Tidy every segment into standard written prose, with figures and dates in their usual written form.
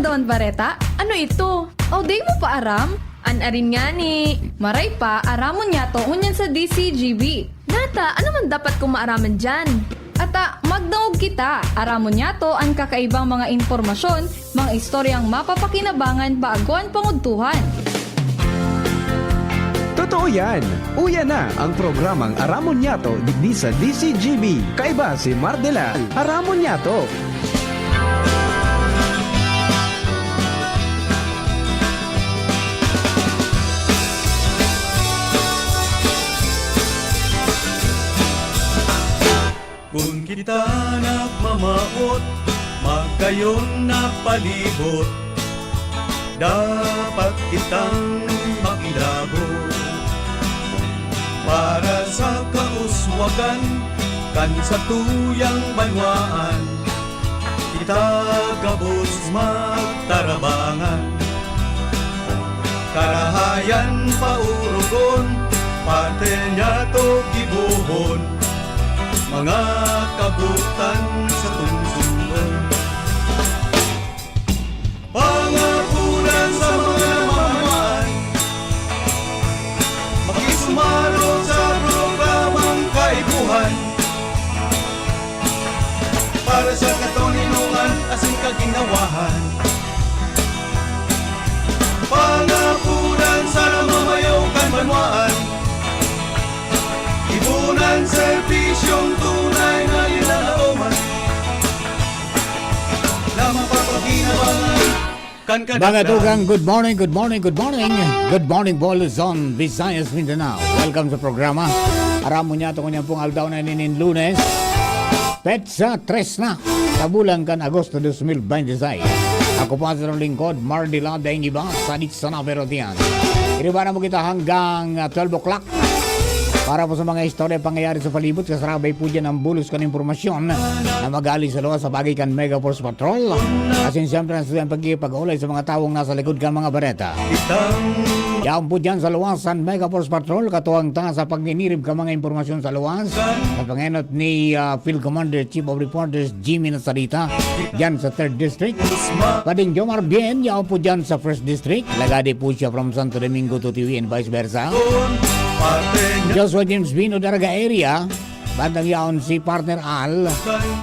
dawan bareta? Ano ito? O day mo pa aram? Anarin nga ni. Maray pa, aramon niya to ngunyan sa DCGB. Nata, ano man dapat kong maaraman dyan? Ata, magdaog kita. Aramon niya to ang kakaibang mga impormasyon, mga istoryang mapapakinabangan baaguan panguntuhan. Totoo yan! Uya na ang programang Aramon Yato digdi sa DCGB. Kaiba si Mardela. Aramon Yato. Kung kita nagmamaot, magkayon na palibot, dapat kitang makilabot. Para sa kauswagan, kan sa tuyang banwaan, kita gabos magtarabangan. Karahayan paurugon, parte niya to gibuhon, mga kabutan sa tungsungon. Pangapunan sa mga mamahan, makisumaro sa programang kaibuhan. Para sa katoninungan, asing kaginawahan. Pangapunan sa namamayaw kan banwaan, ibunan serbisyong tunay na ilalauman, na mapapaginabangan kan kadagdag. Mga tugang, good morning, good morning, good morning. Good morning po Luzon, Visayas, Mindanao. Welcome sa programa. Aramon niya ito kanyang pong aldaw na ninin Lunes. Petsa 3 na. Sa bulan kan Agosto 2026. Ako po sa lingkod, Mardila Daing Iba, Sadik Sana Verotian. Iniba na mo kita hanggang 12 o'clock. Para po sa mga istorya pangyayari sa palibot, kasarabay po dyan ang bulos kan informasyon na magali sa luwas sa bagay kan Mega Force Patrol. Asin siyempre ang student pag-ulay sa mga tawong nasa likod kan mga bareta. Yan po dyan sa luwasan Mega Force Patrol, katuwang ta sa pagninirib ka mga informasyon sa luwas. Sa pangenot ni Field Commander Chief of Reporters Jimmy Nasarita, dyan sa 3rd District. Pading Jomar Bien, yan po dyan sa 1st District. Lagade po siya from Santo Domingo to TV and vice versa. Joshua James Bino Daraga area, bandang yaon si partner Al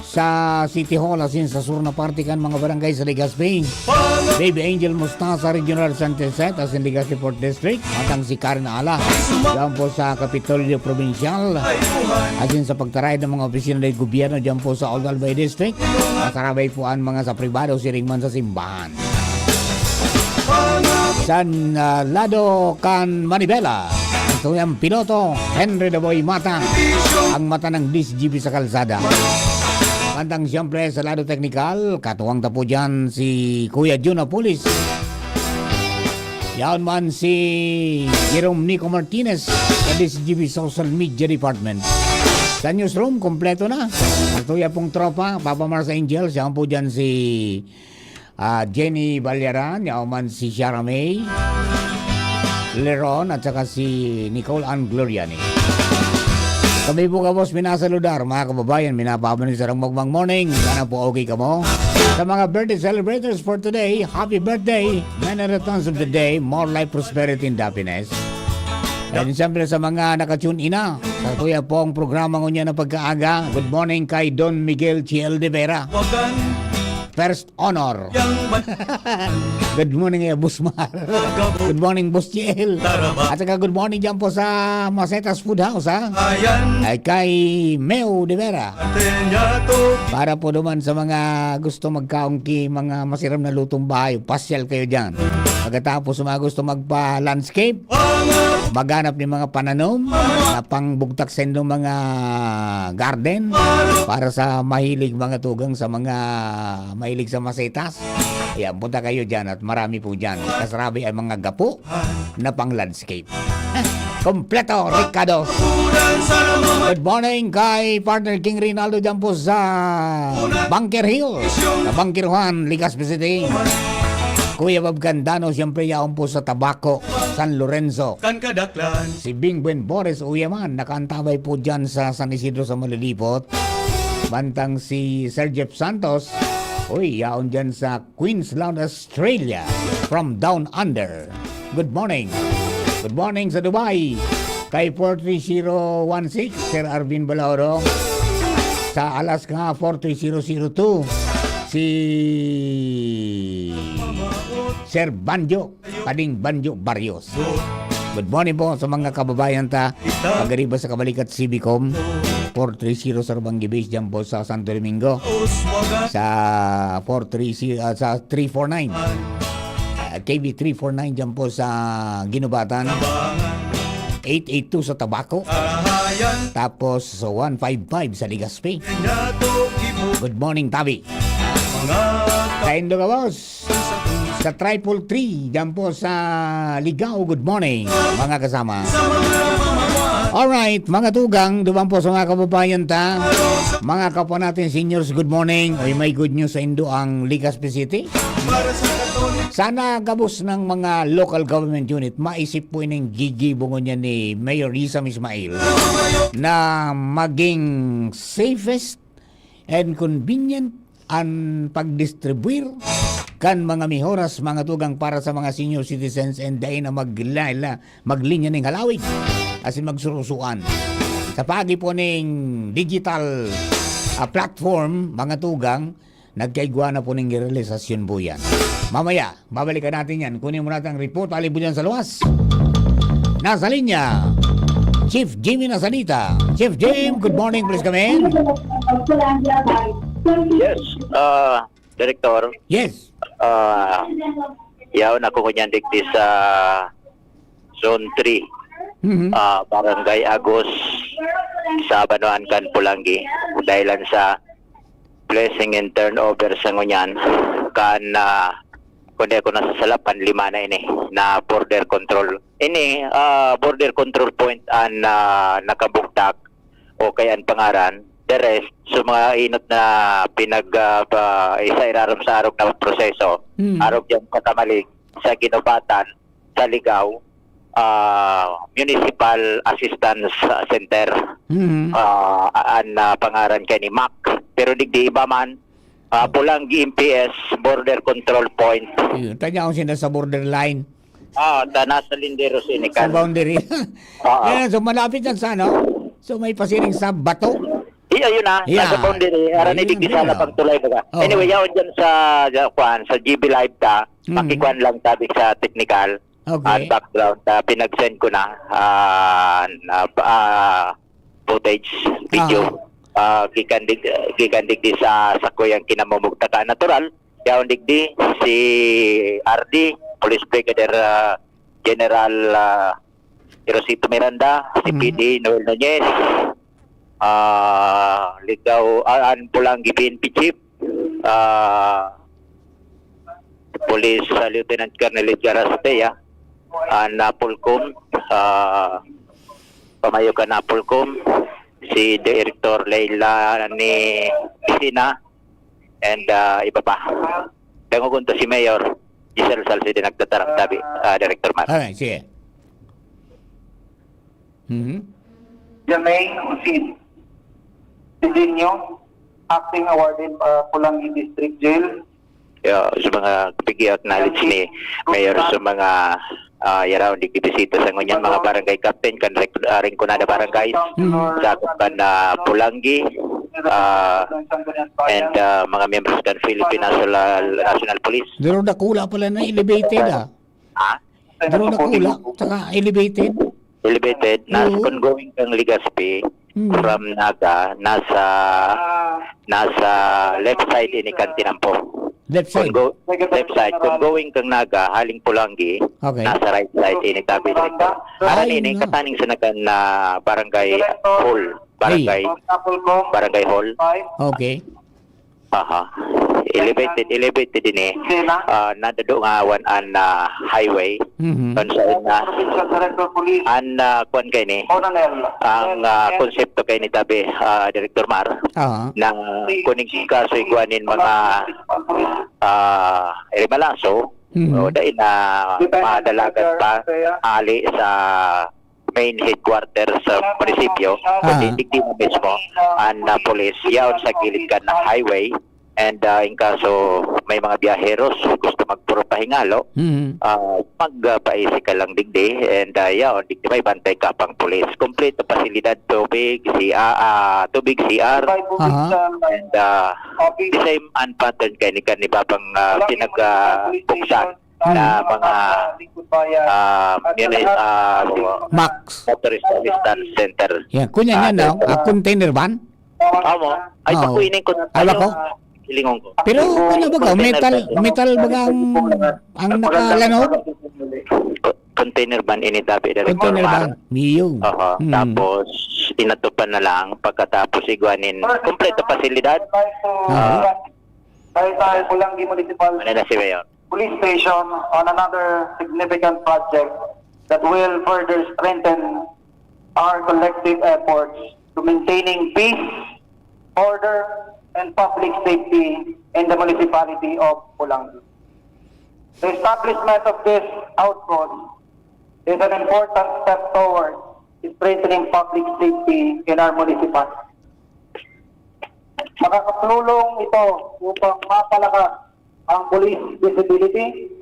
sa City Hall asin sa sur na party kan mga barangay sa Legazpi. Baby Angel Mustasa Regional Santeset asin Legazpi Port District, matang si Karen Ala diyan po sa Capitolio Provincial asin sa pagtaray ng mga opisina ng gobyerno diyan po sa Old Albay District. Masarabay po ang mga sa pribado siringman sa simbahan. San Lado kan Manibela, ito yung piloto Henry Daboy Mata, ang mata ng DCGB sa kalsada. Pantang siyempre sa lado technical, katuwang tapo dyan si Kuya Juna Pulis. Yaon man si Jerome Nico Martinez sa DCGB Social Media Department. Sa newsroom, kompleto na. Ito yung pong tropa, Papa Mars Angels, yaon po dyan si Jenny Balyaran, yaon man si Shara May Leron at saka si Nicole Ann Gloriani. Kami po kabos minasaludar mga kababayan, minapabanin sa magmang morning. Sana po okay ka mo. Sa mga birthday celebrators for today, happy birthday. Many returns of the day, more life, prosperity, and happiness. And siyempre sa mga nakatune ina, sa kuya po ang programa niya na pagkaaga. Good morning kay Don Miguel Chiel de Vera. First honor. Good morning, Boss Mar. Good morning, Boss Chiel. At saka good morning dyan po sa Masetas Food House, ha? Ay kay Meo de Vera. Para po naman sa mga gusto magkaungki, mga masiram na lutong bahay, pasyal kayo dyan. Pagkatapos sa mga gusto magpa-landscape, maghanap ng mga pananom na pangbugtak sa inyong mga garden para sa mahilig mga tugang sa mga mahilig sa masetas. Ayan, punta kayo dyan at marami po dyan. Kasarabi ay mga gapo na pang-landscape. Kompleto, Ricardo. Good morning kay partner King Rinaldo dyan po sa Bunker Hill, sa Bunker Juan, Legazpi City. Kuya Bob Candano, siyempre yaon po sa Tabaco, San Lorenzo. Si Bing Buen Boris Uyaman, nakaantabay po dyan sa San Isidro sa Malilipot. Bantang si Sir Jeff Santos, Uy, yaon dyan sa Queensland, Australia. From Down Under. Good morning. Good morning sa Dubai. Kay 43016, Sir Arvin Balauro. Sa Alaska, 43002. Si Sir Banjo, Pading Banjo Barrios. Good morning po sa mga kababayan ta. Pagariba sa Kabalikat Civicom. 430 Sarbangi Base dyan po sa Santo Domingo. Sa 349. KB 349 dyan po sa Ginubatan. 882 sa Tabaco. Tapos 155 sa Legazpi. Good morning, Tabi. Kaindo ka, boss. Sa 333 dyan po sa Ligao. Good morning, mga kasama. Alright, mga tugang, duman po sa mga kababayan ta. Mga kapwa natin seniors, good morning. Ay, may good news sa Indo ang Legazpi City. Sana gabos ng mga local government unit, maisip po ining gigibungon niya ni Mayor Isam Ismail na maging safest and convenient ang pagdistribuir kan mga mihoras, mga tugang para sa mga senior citizens and dahil na maglinya ng halawig asin magsurusuan. Sa pagi po ng digital platform, mga tugang, nagkaigwa na po ng realisasyon po yan. Mamaya, babalikan natin yan. Kunin mo natin ang report, alibo dyan sa luwas. Nasa linya, Chief Jimmy Nasalita. Chief Jim, good morning, please come in. Yes, Director. Yes. Yaw na ko kunyan digdi sa Zone 3. Barangay Agos sa Banuan kan Pulangi dahilan sa blessing and turnover sa ngunyan kan kundi ako nasa salapan 5 na ini na border control border control point an nakabuktak o kaya ang pangaran the rest so mga inot na isa iraram sa arog na proseso arog yung katamalig sa Ginubatan sa Ligao Municipal Assistance Center ang pangaran kay ni Mac pero digdi iba man Pulangi MPS Border Control Point Tanya ko sila sa borderline nasa Linderos sa inikan boundary. Yan, so malapit yan sa ano, so may pasiring sa bato. Yun na, nasa boundary aran Ayun, digdi sa ayun. lapang tulay baga Oo. anyway yaw dyan sa GB Live ta makikuan lang tabi sa technical Okay. background pinag-send ko na footage video gikandig di sa kuyang kinamumugtaka natural yaon digdi si RD Police Brigadier General Rosito Miranda si PD Noel Nunez Ligaw Pulangi PNP Chief Police Lieutenant Colonel Edgar Astea Napolcom pamayo ka Napolcom si Director Leila ni Pisina and iba pa dangugon to si Mayor Giselle Salcide nagtatarang tabi Director Mar Alright, sige. Jermaine Usid Sidinyo, acting awarded Pulangi District Jail. sa mga pigi-acknowledge ni Mayor sa mga yaraw di kibisita sa ngunyan mga barangay captain kan rin ko na barangay sakop kan Pulangi and mga members kan Philippine National Police Duro na kula pala na elevated Duro na kula, saka elevated. na ongoing kang Legazpi from Naga nasa left side ini kan Tinampo Left side. left side kung going kang Naga haling Pulangi Okay. nasa right side ini tabi direktor aran Ay, ini nga. kataning sanakan na barangay hall barangay hall Okay. elevated ini nadado nga awan an highway kon sa Director Police kuan kay ni ang konsepto kay ni tabi Director Mar na kuning kaso iguanin mga remalaso o dahil na madalagat pa ali sa main headquarters sa munisipyo kundi digdi mo mismo ang police yaon sa gilid ka ng highway And in kaso may mga biyaheros gusto magpuro pahingalo, magpaisi ka lang digdi and digdi may bantay ka pang pulis. Kompleto pasilidad, tubig, tubig CR, Provide po and the same unpatterned kay ni babang pinagbuksan na mga yun is Max. motorist assistance center. Yan, kunya yan daw, container van. Amo, ay Oo. pakuinin ko. Ala ko? Hilingon ko. Pero ano ba metal baga ang nakalanod? Container ban ini dapat dari Container van. Miyong. Oo. Tapos inatupan na lang pagkatapos iguanin kompleto pasilidad. Tayo Pulangi Municipal Ano na si Mayor? Police Station on another significant project that will further strengthen our collective efforts to maintaining peace, order, and public safety in the municipality of Pulangi. The establishment of this outpost is an important step towards strengthening public safety in our municipality. Makakatulong ito upang mapalakas ang police visibility,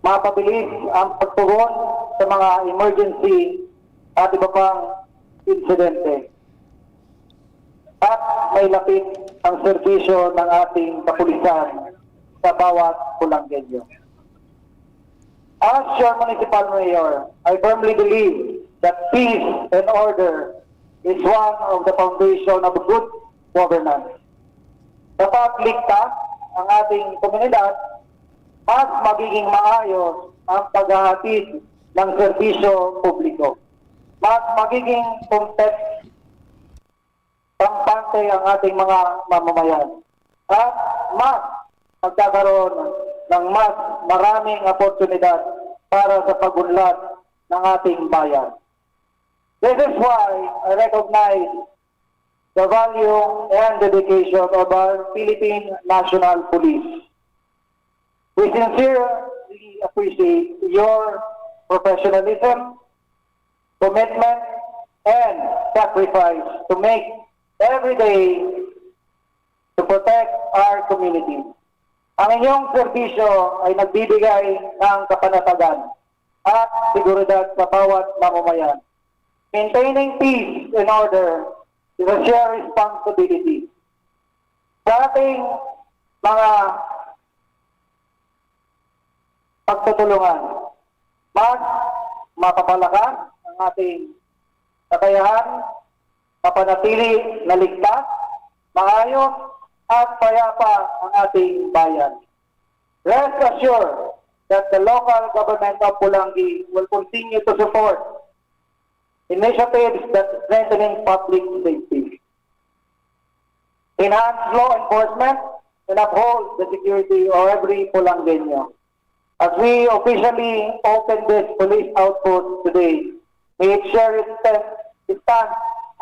mapabilis ang pagtugon sa mga emergency at iba pang insidente, at may lapit ang serbisyo ng ating kapulisan sa bawat Pulangenyo. As your municipal mayor, I firmly believe that peace and order is one of the foundation of good governance. Kapag ligtas ang ating komunidad, mas magiging maayos ang paghahatid ng serbisyo publiko. Mas magiging context kampante ang ating mga mamamayan. At mas magkakaroon ng mas maraming oportunidad para sa pagunlad ng ating bayan. This is why I recognize the value and dedication of our Philippine National Police. We sincerely appreciate your professionalism, commitment, and sacrifice to make every day to protect our community. Ang inyong serbisyo ay nagbibigay ng kapanatagan at seguridad sa bawat mamamayan. Maintaining peace and order is a shared responsibility. Sa ating mga pagtutulungan, mas mapapalakas ang ating kakayahan, mapanatili na ligtas, maayos at payapa ang ating bayan. Rest assured that the local government of Pulangi will continue to support initiatives that strengthening public safety, enhance law enforcement, and uphold the security of every Pulangenyo. As we officially open this police outpost today, may it share its stand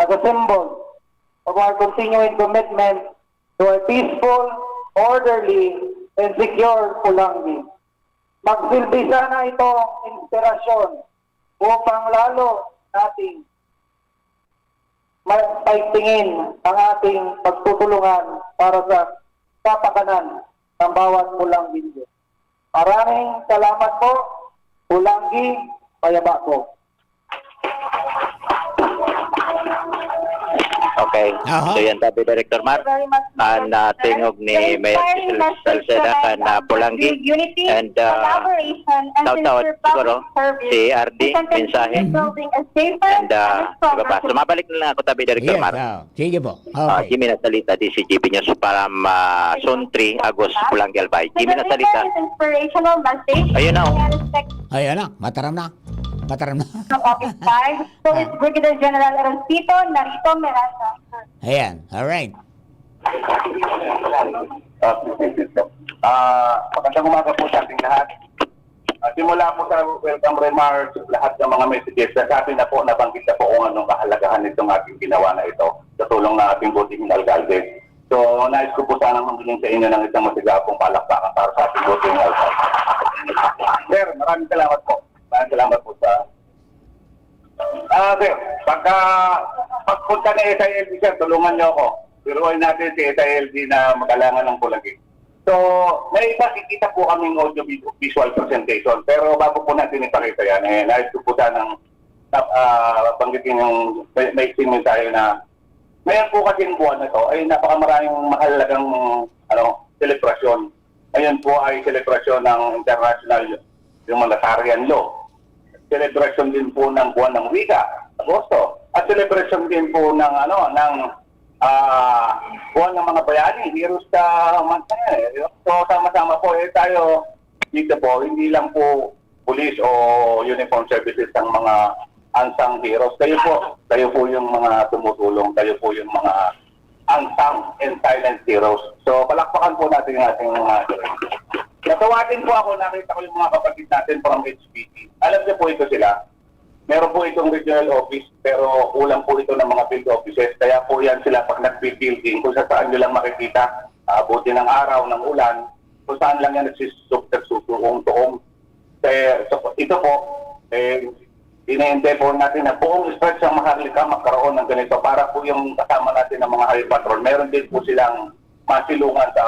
as a symbol of our continuing commitment to a peaceful, orderly, and secure Pulangi. Magsilbi sana ito inspirasyon upang lalo nating maitingin ang ating pagtutulungan para sa kapakanan ng bawat Pulangenyo. Maraming salamat po, Pulangi, payaba ko. Okay. Aha. So yan tabi Director Mar. Ang tingog ni Mayor Salceda na Pulangi. And taw-taw siguro si RD mensahe. And iba pa. So mabalik na lang ako tabi Director Yes, Mar. sige po. Okay. Jimmy Nasalita, DCGB News para Zone 3, Agos, Pulangi, Albay. Jimmy Nasalita. Inspirational message. Ayun na, oh. Ayan na, mataram na. Mataram na. Ng Office 5. So it's Brigadier General Erancito Narito Miranda. Ayan, alright. Magandang umaga po sa ating lahat. Simula po sa welcome remarks, lahat ng mga messages, sabi na po, nabanggit na po kung anong kahalagahan nitong ating ginawa na ito sa tulong ng ating buting alkalde. So, nais ko po sanang manggiling sa inyo ng isang masigapong palakpakan para sa ating buting alkalde. Sir, maraming salamat po. Maraming salamat po sa... sir, pagpunta na SILB, sir, tulungan niyo ako. biruin natin si SILG na magalangan ng Pulangi. So, may makikita po kaming audio visual presentation, pero bago po natin ipakita yan, nais ko po sanang banggitin yung may mensahe na ngayon po kasing buwan na to ay napakamaraming mahalagang selebrasyon. Ngayon po ay selebrasyon ng International Humanitarian Law. Selebrasyon din po ng buwan ng wika, Agosto. At selebrasyon din po ng buwan ng mga bayani, heroes sa month na yan. So sama-sama po tayo dito po, hindi lang po police o uniform services ang mga unsung heroes. Kayo po yung mga tumutulong, kayo po yung mga unsung and silent heroes. So palakpakan po natin yung ating mga natawatin po ako, nakita ko yung mga kapatid natin from HPT. Alam niyo po ito sila. Meron po itong regional office, pero kulang po ito ng mga field offices. Kaya po yan sila pag nag-building, kung saan nyo lang makikita, buti ng araw, ng ulan, kung saan lang yan nagsusuong-tuong. So, ito po, ina-ente po natin na buong stretch ang maharlika magkaroon ng ganito para po yung kasama natin ng mga highway patrol. Meron din po silang masilungan sa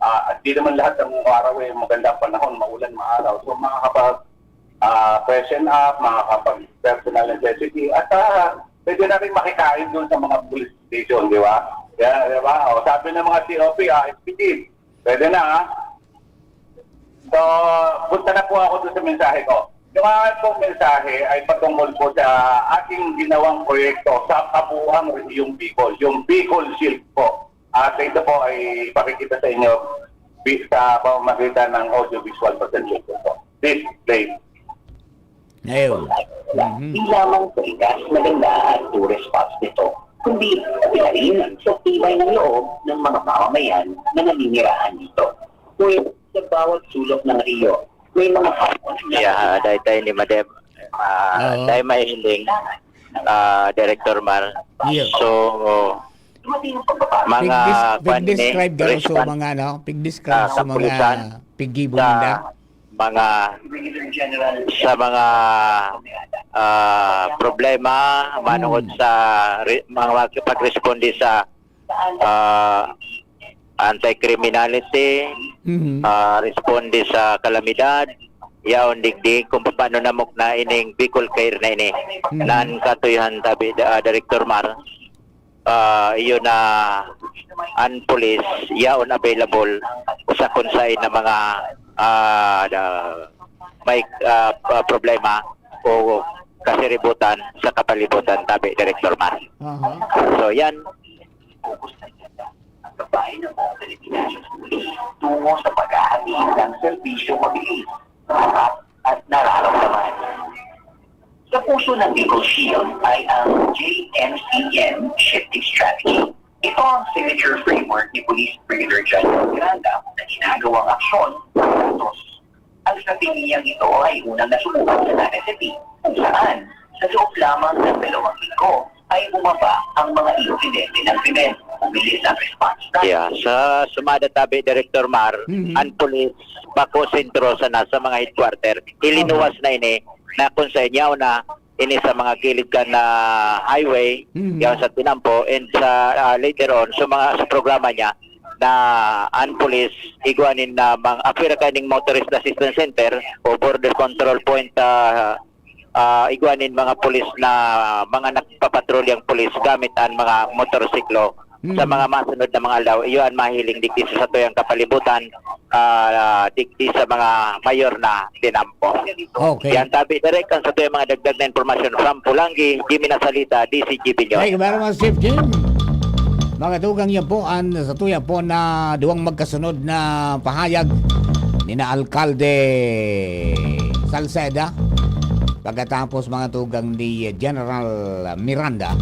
at di naman lahat ng araw ay magandang panahon, maulan, maaraw. So makakapag freshen up, makakapag-personal necessity, at pwede natin makikain doon sa mga police station, di ba? Yeah, di ba? O, sabi ng mga COP, SPT, pwede na, So, punta na po ako doon sa mensahe ko. Yung aking pong mensahe ay patungkol po sa ating ginawang proyekto sa kabuuang yung Bicol. Yung Bicol Shield po. At ito po ay ipakikita sa inyo sa pamamagitan ng audio-visual presentation po. Please play. Ayun. Hindi lamang sa igas maganda at tourist spots nito, kundi sila rin sa tibay ng loob ng mga mamamayan na naninirahan dito. Kung sa bawat sulok ng Rio, may mga hapon Yeah, dahil tayo ni Madam, dahil may hiling, Director Mar. Yeah. So, mga pig-describe daw sa mga pig-describe sa mga pig-gibuninda. Sa mga problema manood sa mga pagresponde sa anti-criminality, responde sa kalamidad, yaon digdig kung paano namok na ining Bicol Care na ini nan katuyhan tabi Director Mar, iyon na police yaon available sa konsay na mga may problema o kasiributan sa kapalibutan tabi Director Mar. So yan. babae ng mga Pilipinas tungo sa pag-ahatid ng serbisyo mabilis at nararamdaman. Sa puso ng Bicol Shield ay ang JNCM Shifting Strategy. Ito ang signature framework ni Police Brigadier General Miranda na ginagawang aksyon para tos. Ang stratehiyang ito ay unang nasubukan sa NSP kung saan sa loob lamang ng 2 linggo ay bumaba ang mga insidente ng krimen. Umilis ang response time. Yeah, sa sumada tabi Director Mar, ang police bako sentro sa nasa mga headquarter, ilinuwas na ini na kung sa inyo na ini sa mga kilid ka na highway, yan sa Tinampo, and sa later on, sa programa niya, na ang police iguanin na mga apira kaning motorist assistance center o border control point, iguanin mga pulis na mga nagpapatrolyang pulis gamit ang mga motorsiklo sa mga masunod na mga alaw. Iyon mahiling digdi sa tuyang kapalibutan, digdi sa mga mayor na Tinampo. Okay. Yan tabi direct ang sa tuyang mga dagdag na informasyon from Pulangi, Jimmy Nasalita, DCGP News. Thank you very much, Chief Jim. Mga tugang yan po, sa tuya po na duwang magkasunod na pahayag ni na Alcalde Salceda. Pagkatapos mga tugang ni General Miranda,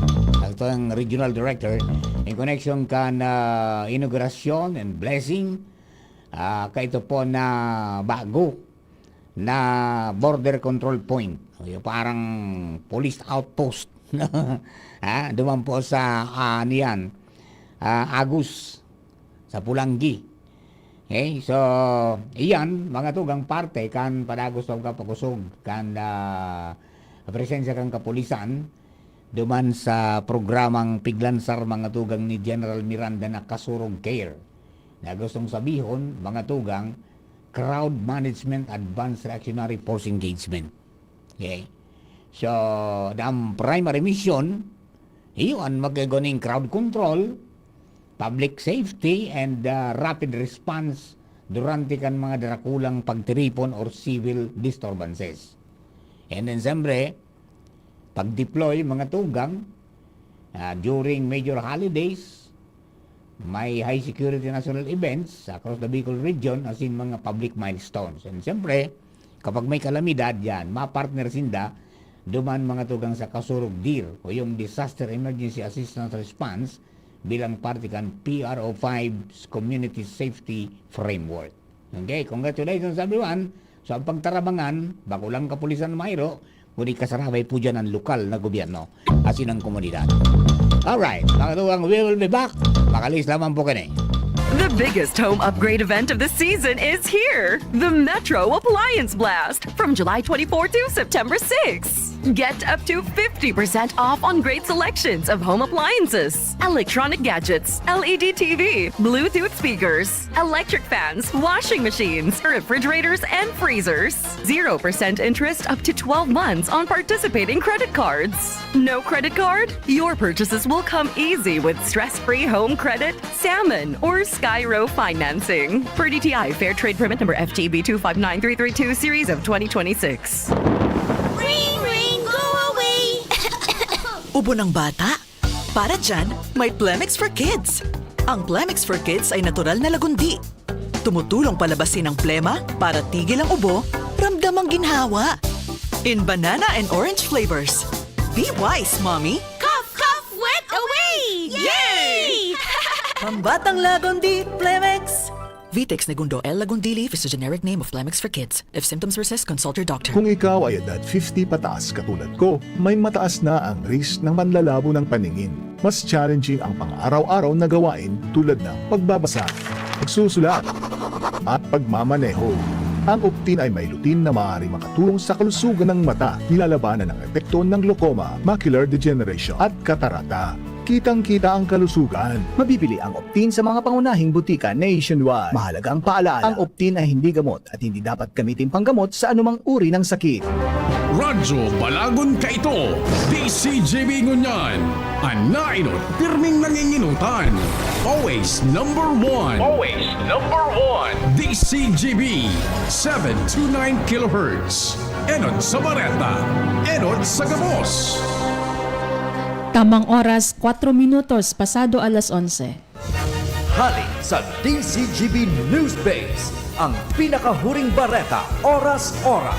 ito ang Regional Director, in connection kan inaugurasyon and blessing, kaito po na bago na border control point. Yung parang police outpost. Duman po sa Agus, sa Pulangi. Okay, so iyan mga tugang parte kan padagos ng kapakusog kan presensya kang kapulisan duman sa programang Piglansar mga tugang ni General Miranda na Kasurog Care. Na gustong sabihon, mga tugang, Crowd Management Advanced Reactionary Force Engagement. Okay? So, ang primary mission, iyon magagaling crowd control, public safety, and rapid response durante kan mga darakulang pagtiripon or civil disturbances. And then, siyempre, pag-deploy mga tugang during major holidays, may high security national events across the Bicol region as in mga public milestones. And siyempre, kapag may kalamidad yan, ma-partner sinda, duman mga tugang sa Kasurog DIR o yung Disaster Emergency Assistance Response bilang parte kan PRO5's Community Safety Framework. Okay, congratulations everyone. So ang pagtarabangan, bakulang kapulisan mayro, kundi kasarabay po dyan ang lokal na gobyerno asin ang komunidad. Alright, mga tugang, we will be back. Makalis lamang po kani. The biggest home upgrade event of the season is here. The Metro Appliance Blast from July 24 to September 6. Get up to 50% off on great selections of home appliances, electronic gadgets, LED TV, Bluetooth speakers, electric fans, washing machines, refrigerators, and freezers. 0% interest up to 12 months on participating credit cards. No credit card? Your purchases will come easy with stress-free home credit, salmon, or Skyro financing. Per DTI Fair Trade Permit number FTB 259332 series of 2026. Ubo ng bata? Para dyan, may Plemix for Kids. Ang Plemix for Kids ay natural na lagundi. Tumutulong palabasin ang plema para tigil ang ubo, ramdam ang ginhawa. In banana and orange flavors. Be wise, Mommy! Cough, cough, wet away! Yay! Pambatang lagundi, Plemix! Vitex Negundo L. Lagundili is the generic name of Plemix for Kids. If symptoms persist, consult your doctor. Kung ikaw ay edad 50 pataas katulad ko, may mataas na ang risk ng panlalabo ng paningin. Mas challenging ang pang-araw-araw na gawain tulad ng pagbabasa, pagsusulat, at pagmamaneho. Ang Optin ay may lutin na maaaring makatulong sa kalusugan ng mata, nilalabanan ng epekto ng glaucoma, macular degeneration at katarata. Kitang-kita ang kalusugan. Mabibili ang Optin sa mga pangunahing butika nationwide. Mahalagang paalala, ang Optin ay hindi gamot at hindi dapat gamitin panggamot sa anumang uri ng sakit. Radyo Balagon Kaito, DCGB Ngunyan, Anainot, pirming nanginginutan. Always number one. Always number one. DCGB, 729 kHz. Enot sa Bareta, Enot sa Gabos. Tamang oras, 4 minutos, pasado alas 11. Hali sa DCGB News Base, ang pinakahuring bareta, oras-oras.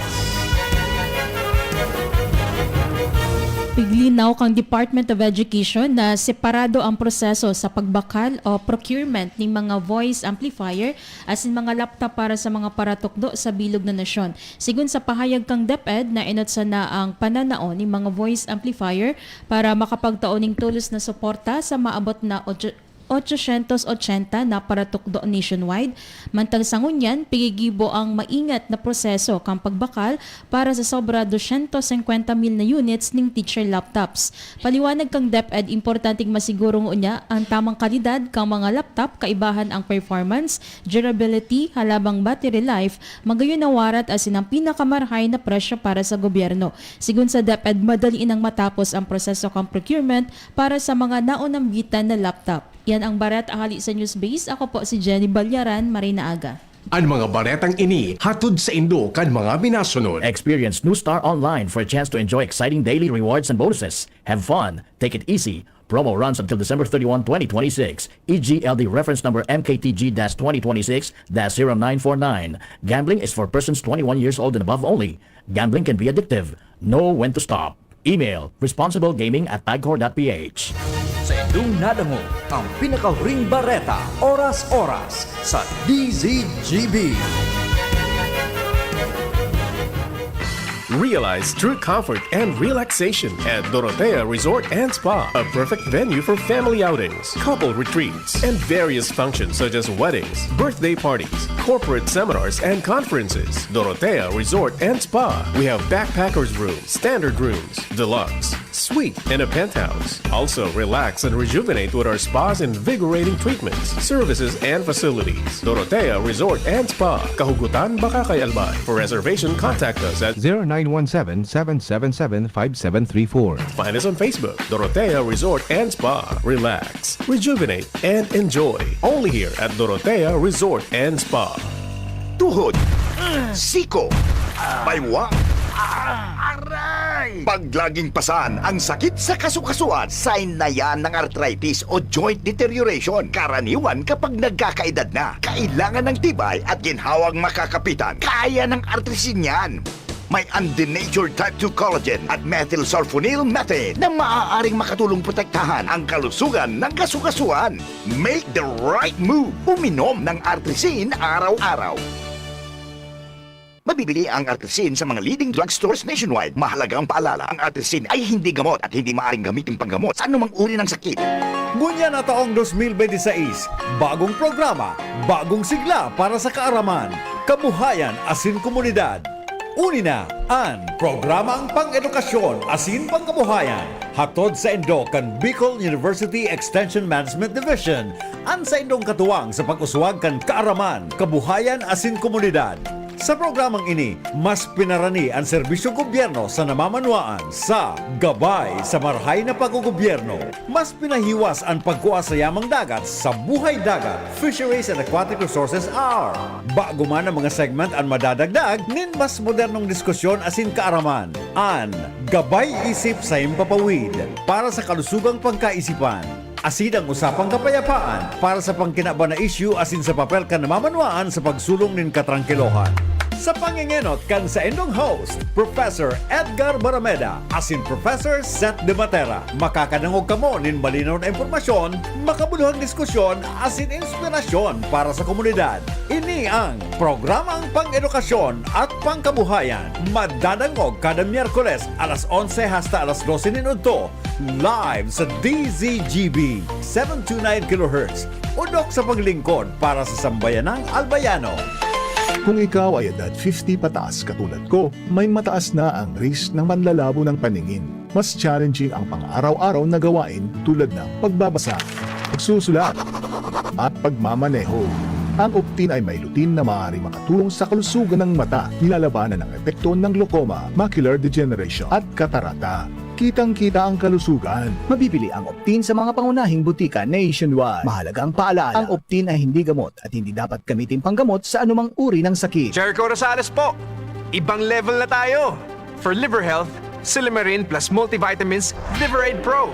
Piglinaw kang Department of Education na separado ang proseso sa pagbakal o procurement ng mga voice amplifier as in mga laptop para sa mga paratukdo sa bilog na nasyon. Sigun sa pahayag kang DepEd na inotsa na ang pananao ng mga voice amplifier para makapagtaon ng tulos na suporta sa maabot na 880 na paratukdo nationwide. Mantang sa ngunyan, pigigibo ang maingat na proseso kang pagbakal para sa sobra 250,000 na units ng teacher laptops. Paliwanag kang DepEd, importanteng masigurong unya ang tamang kalidad kang mga laptop, kaibahan ang performance, durability, halabang battery life, magayon na warat as in ang pinakamarhay na presyo para sa gobyerno. Sigun sa DepEd, madali nang matapos ang proseso kang procurement para sa mga naunang gitan na laptop. Yan ang baret ahali sa Newsbase. Ako po si Jenny Balyaran, Marina Aga. Ang mga baretang ini hatod sa Indo kan mga binasunod. Experience New Star Online for a chance to enjoy exciting daily rewards and bonuses. Have fun. Take it easy. Promo runs until December 31, 2026. EGLD reference number MKTG-2026-0949. Gambling is for persons 21 years old and above only. Gambling can be addictive. Know when to stop. Email responsiblegaming@pagcor.ph. Sa inyong nadango, ang pinakahuring bareta, oras-oras sa DZGB. Realize true comfort and relaxation at Dorotea Resort and Spa, a perfect venue for family outings, couple retreats, and various functions such as weddings, birthday parties, corporate seminars, and conferences. Dorotea Resort and Spa. We have backpackers rooms, standard rooms, deluxe, suite, and a penthouse. Also, relax and rejuvenate with our spas and invigorating treatments, services, and facilities. Dorotea Resort and Spa, Kahugutan, Bakakay, Albay. For reservation, contact us at 0917-777-5734. Find us on Facebook, Dorotea Resort and Spa. Relax, rejuvenate, and enjoy. Only here at Dorotea Resort and Spa. Tuhod, siko, baywa, pag laging pasan ang sakit sa kasukasuan, sign na yan ng arthritis o joint deterioration. Karaniwan kapag nagkakaedad na, kailangan ng tibay at ginhawang makakapitan. Kaya ng artrisin yan. May undenatured type 2 collagen at methylsulfonyl methane na maaaring makatulong protektahan ang kalusugan ng kasukasuan. Make the right move. Uminom ng artrisin araw-araw. Mabibili ang artrisin sa mga leading drugstores nationwide. Mahalaga ang paalala, ang artrisin ay hindi gamot at hindi maaaring gamitin panggamot sa anumang uri ng sakit. Ngunya na taong 2026, bagong programa, bagong sigla para sa kaaraman, kabuhayan asin komunidad. Unina, ang programang pang-edukasyon asin pangkabuhayan. Hatod sa Indo kan Bicol University Extension Management Division. Ang sa Indong katuwang sa pag-uswag kan kaaraman, kabuhayan asin komunidad. Sa programang ini, mas pinarani ang serbisyong gobyerno sa namamanuaan sa gabay sa marhay na paggogobyerno. Mas pinahiwas ang pagkuha sa yamang dagat sa buhay dagat, Fisheries and Aquatic Resources are. Bago man ang mga segment ang madadagdag, nin mas modernong diskusyon asin kaaraman. An gabay isip sa impapawid para sa kalusugang pangkaisipan. Asin ang usapang kapayapaan para sa pangkinaba na issue asin sa papel ka namamanuaan sa pagsulong nin katrangkilohan. Sa pangingenot kan sa indong host, Professor Edgar Barameda asin Professor Seth De Matera. Makakanangog kamo nin malinaw na impormasyon, makabuluhang diskusyon asin inspirasyon para sa komunidad. Ini ang programang pang-edukasyon at pangkabuhayan. Madadangog kada Miyerkules alas 11 hasta alas 12 minuto. Live sa DZGB 729 kHz. Udok sa paglingkod para sa sambayanang Albayano. Kung ikaw ay edad 50 pataas katulad ko, may mataas na ang risk ng manlalabo ng paningin. Mas challenging ang pang-araw-araw na gawain tulad ng pagbabasa, pagsusulat, at pagmamaneho. Ang Optin ay may lutin na maaaring makatulong sa kalusugan ng mata, nilalabanan ng epekto ng glaucoma, macular degeneration at katarata. Kitang-kita ang kalusugan. Mabibili ang Optin sa mga pangunahing butika nationwide. Mahalaga ang paalala, ang Optin ay hindi gamot at hindi dapat gamitin panggamot sa anumang uri ng sakit. Jericho Rosales po! Ibang level na tayo! For liver health, Silimarin plus multivitamins Liveraid Pro.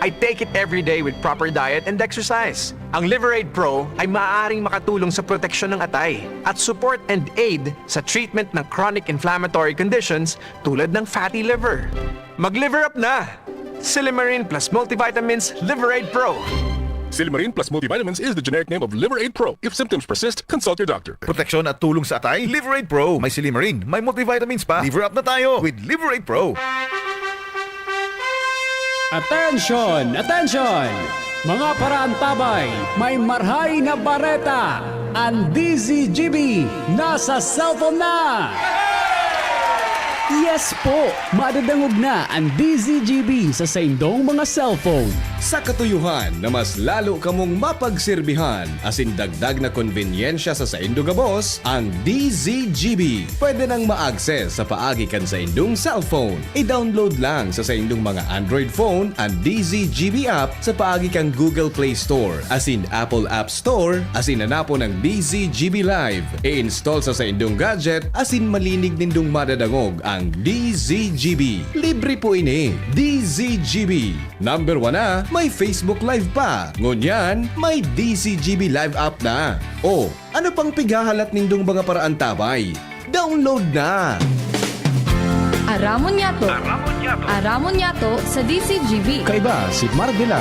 I take it every day with proper diet and exercise. Ang Liveraid Pro ay maaaring makatulong sa proteksyon ng atay at support and aid sa treatment ng chronic inflammatory conditions tulad ng fatty liver. Mag-liver up na! Silimarin plus multivitamins Liveraid Pro. Silimarin plus multivitamins is the generic name of Liveraid Pro. If symptoms persist, consult your doctor. Proteksyon at tulong sa atay, Liveraid Pro. May Silimarin, may multivitamins pa. Liver up na tayo with Liveraid Pro. Attention! Attention! Mga paraantabay, may marhay na bareta. Ang DZGB nasa cellphone na! Yes po! Madadangog na ang DZGB sa saindong mga cellphone. Sa katuyuhan na mas lalo kamong mapagserbihan, asin dagdag na konvenyensya sa saindong gabos, ang DZGB. Pwede nang ma-access sa paagi kan sa indong cellphone. I-download lang sa saindong mga Android phone ang DZGB app sa paagi kang Google Play Store, asin Apple App Store, asin hanapo ng DZGB Live. I-install sa saindong gadget, asin malinig nindong madadangog ang DZGB. Libre po ini. DZGB. Number 1 na, may Facebook Live pa. Ngunyan, may DZGB Live app na. O, ano pang pigahalat nindong mga paraan tabay? Download na! Aramon Yato. Aramon Yato sa DCGB. Kaiba si Mardila.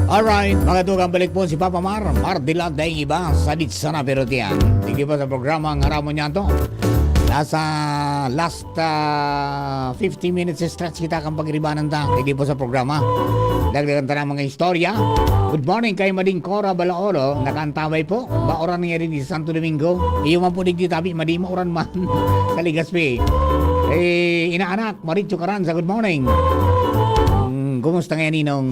Alright, mga tugang balik po si Papa Mar. Mardilag dahil iba sa sana pero tiyan. Hindi pa sa programa ang Aramon Yato. Nasa last 50 minutes stretch kita kang pagribanan ta. Hindi po sa programa. Dagdagan ta ng mga istorya. Good morning kay Mading Cora Balaoro. Nakantaway po. Baoran niya rin di Santo Domingo. Iyo man po digditabi. Madi mauran man. Sa Ligaspi. Inaanak, Maritcho Caranza, good morning. Kumusta ngayon, Ninong?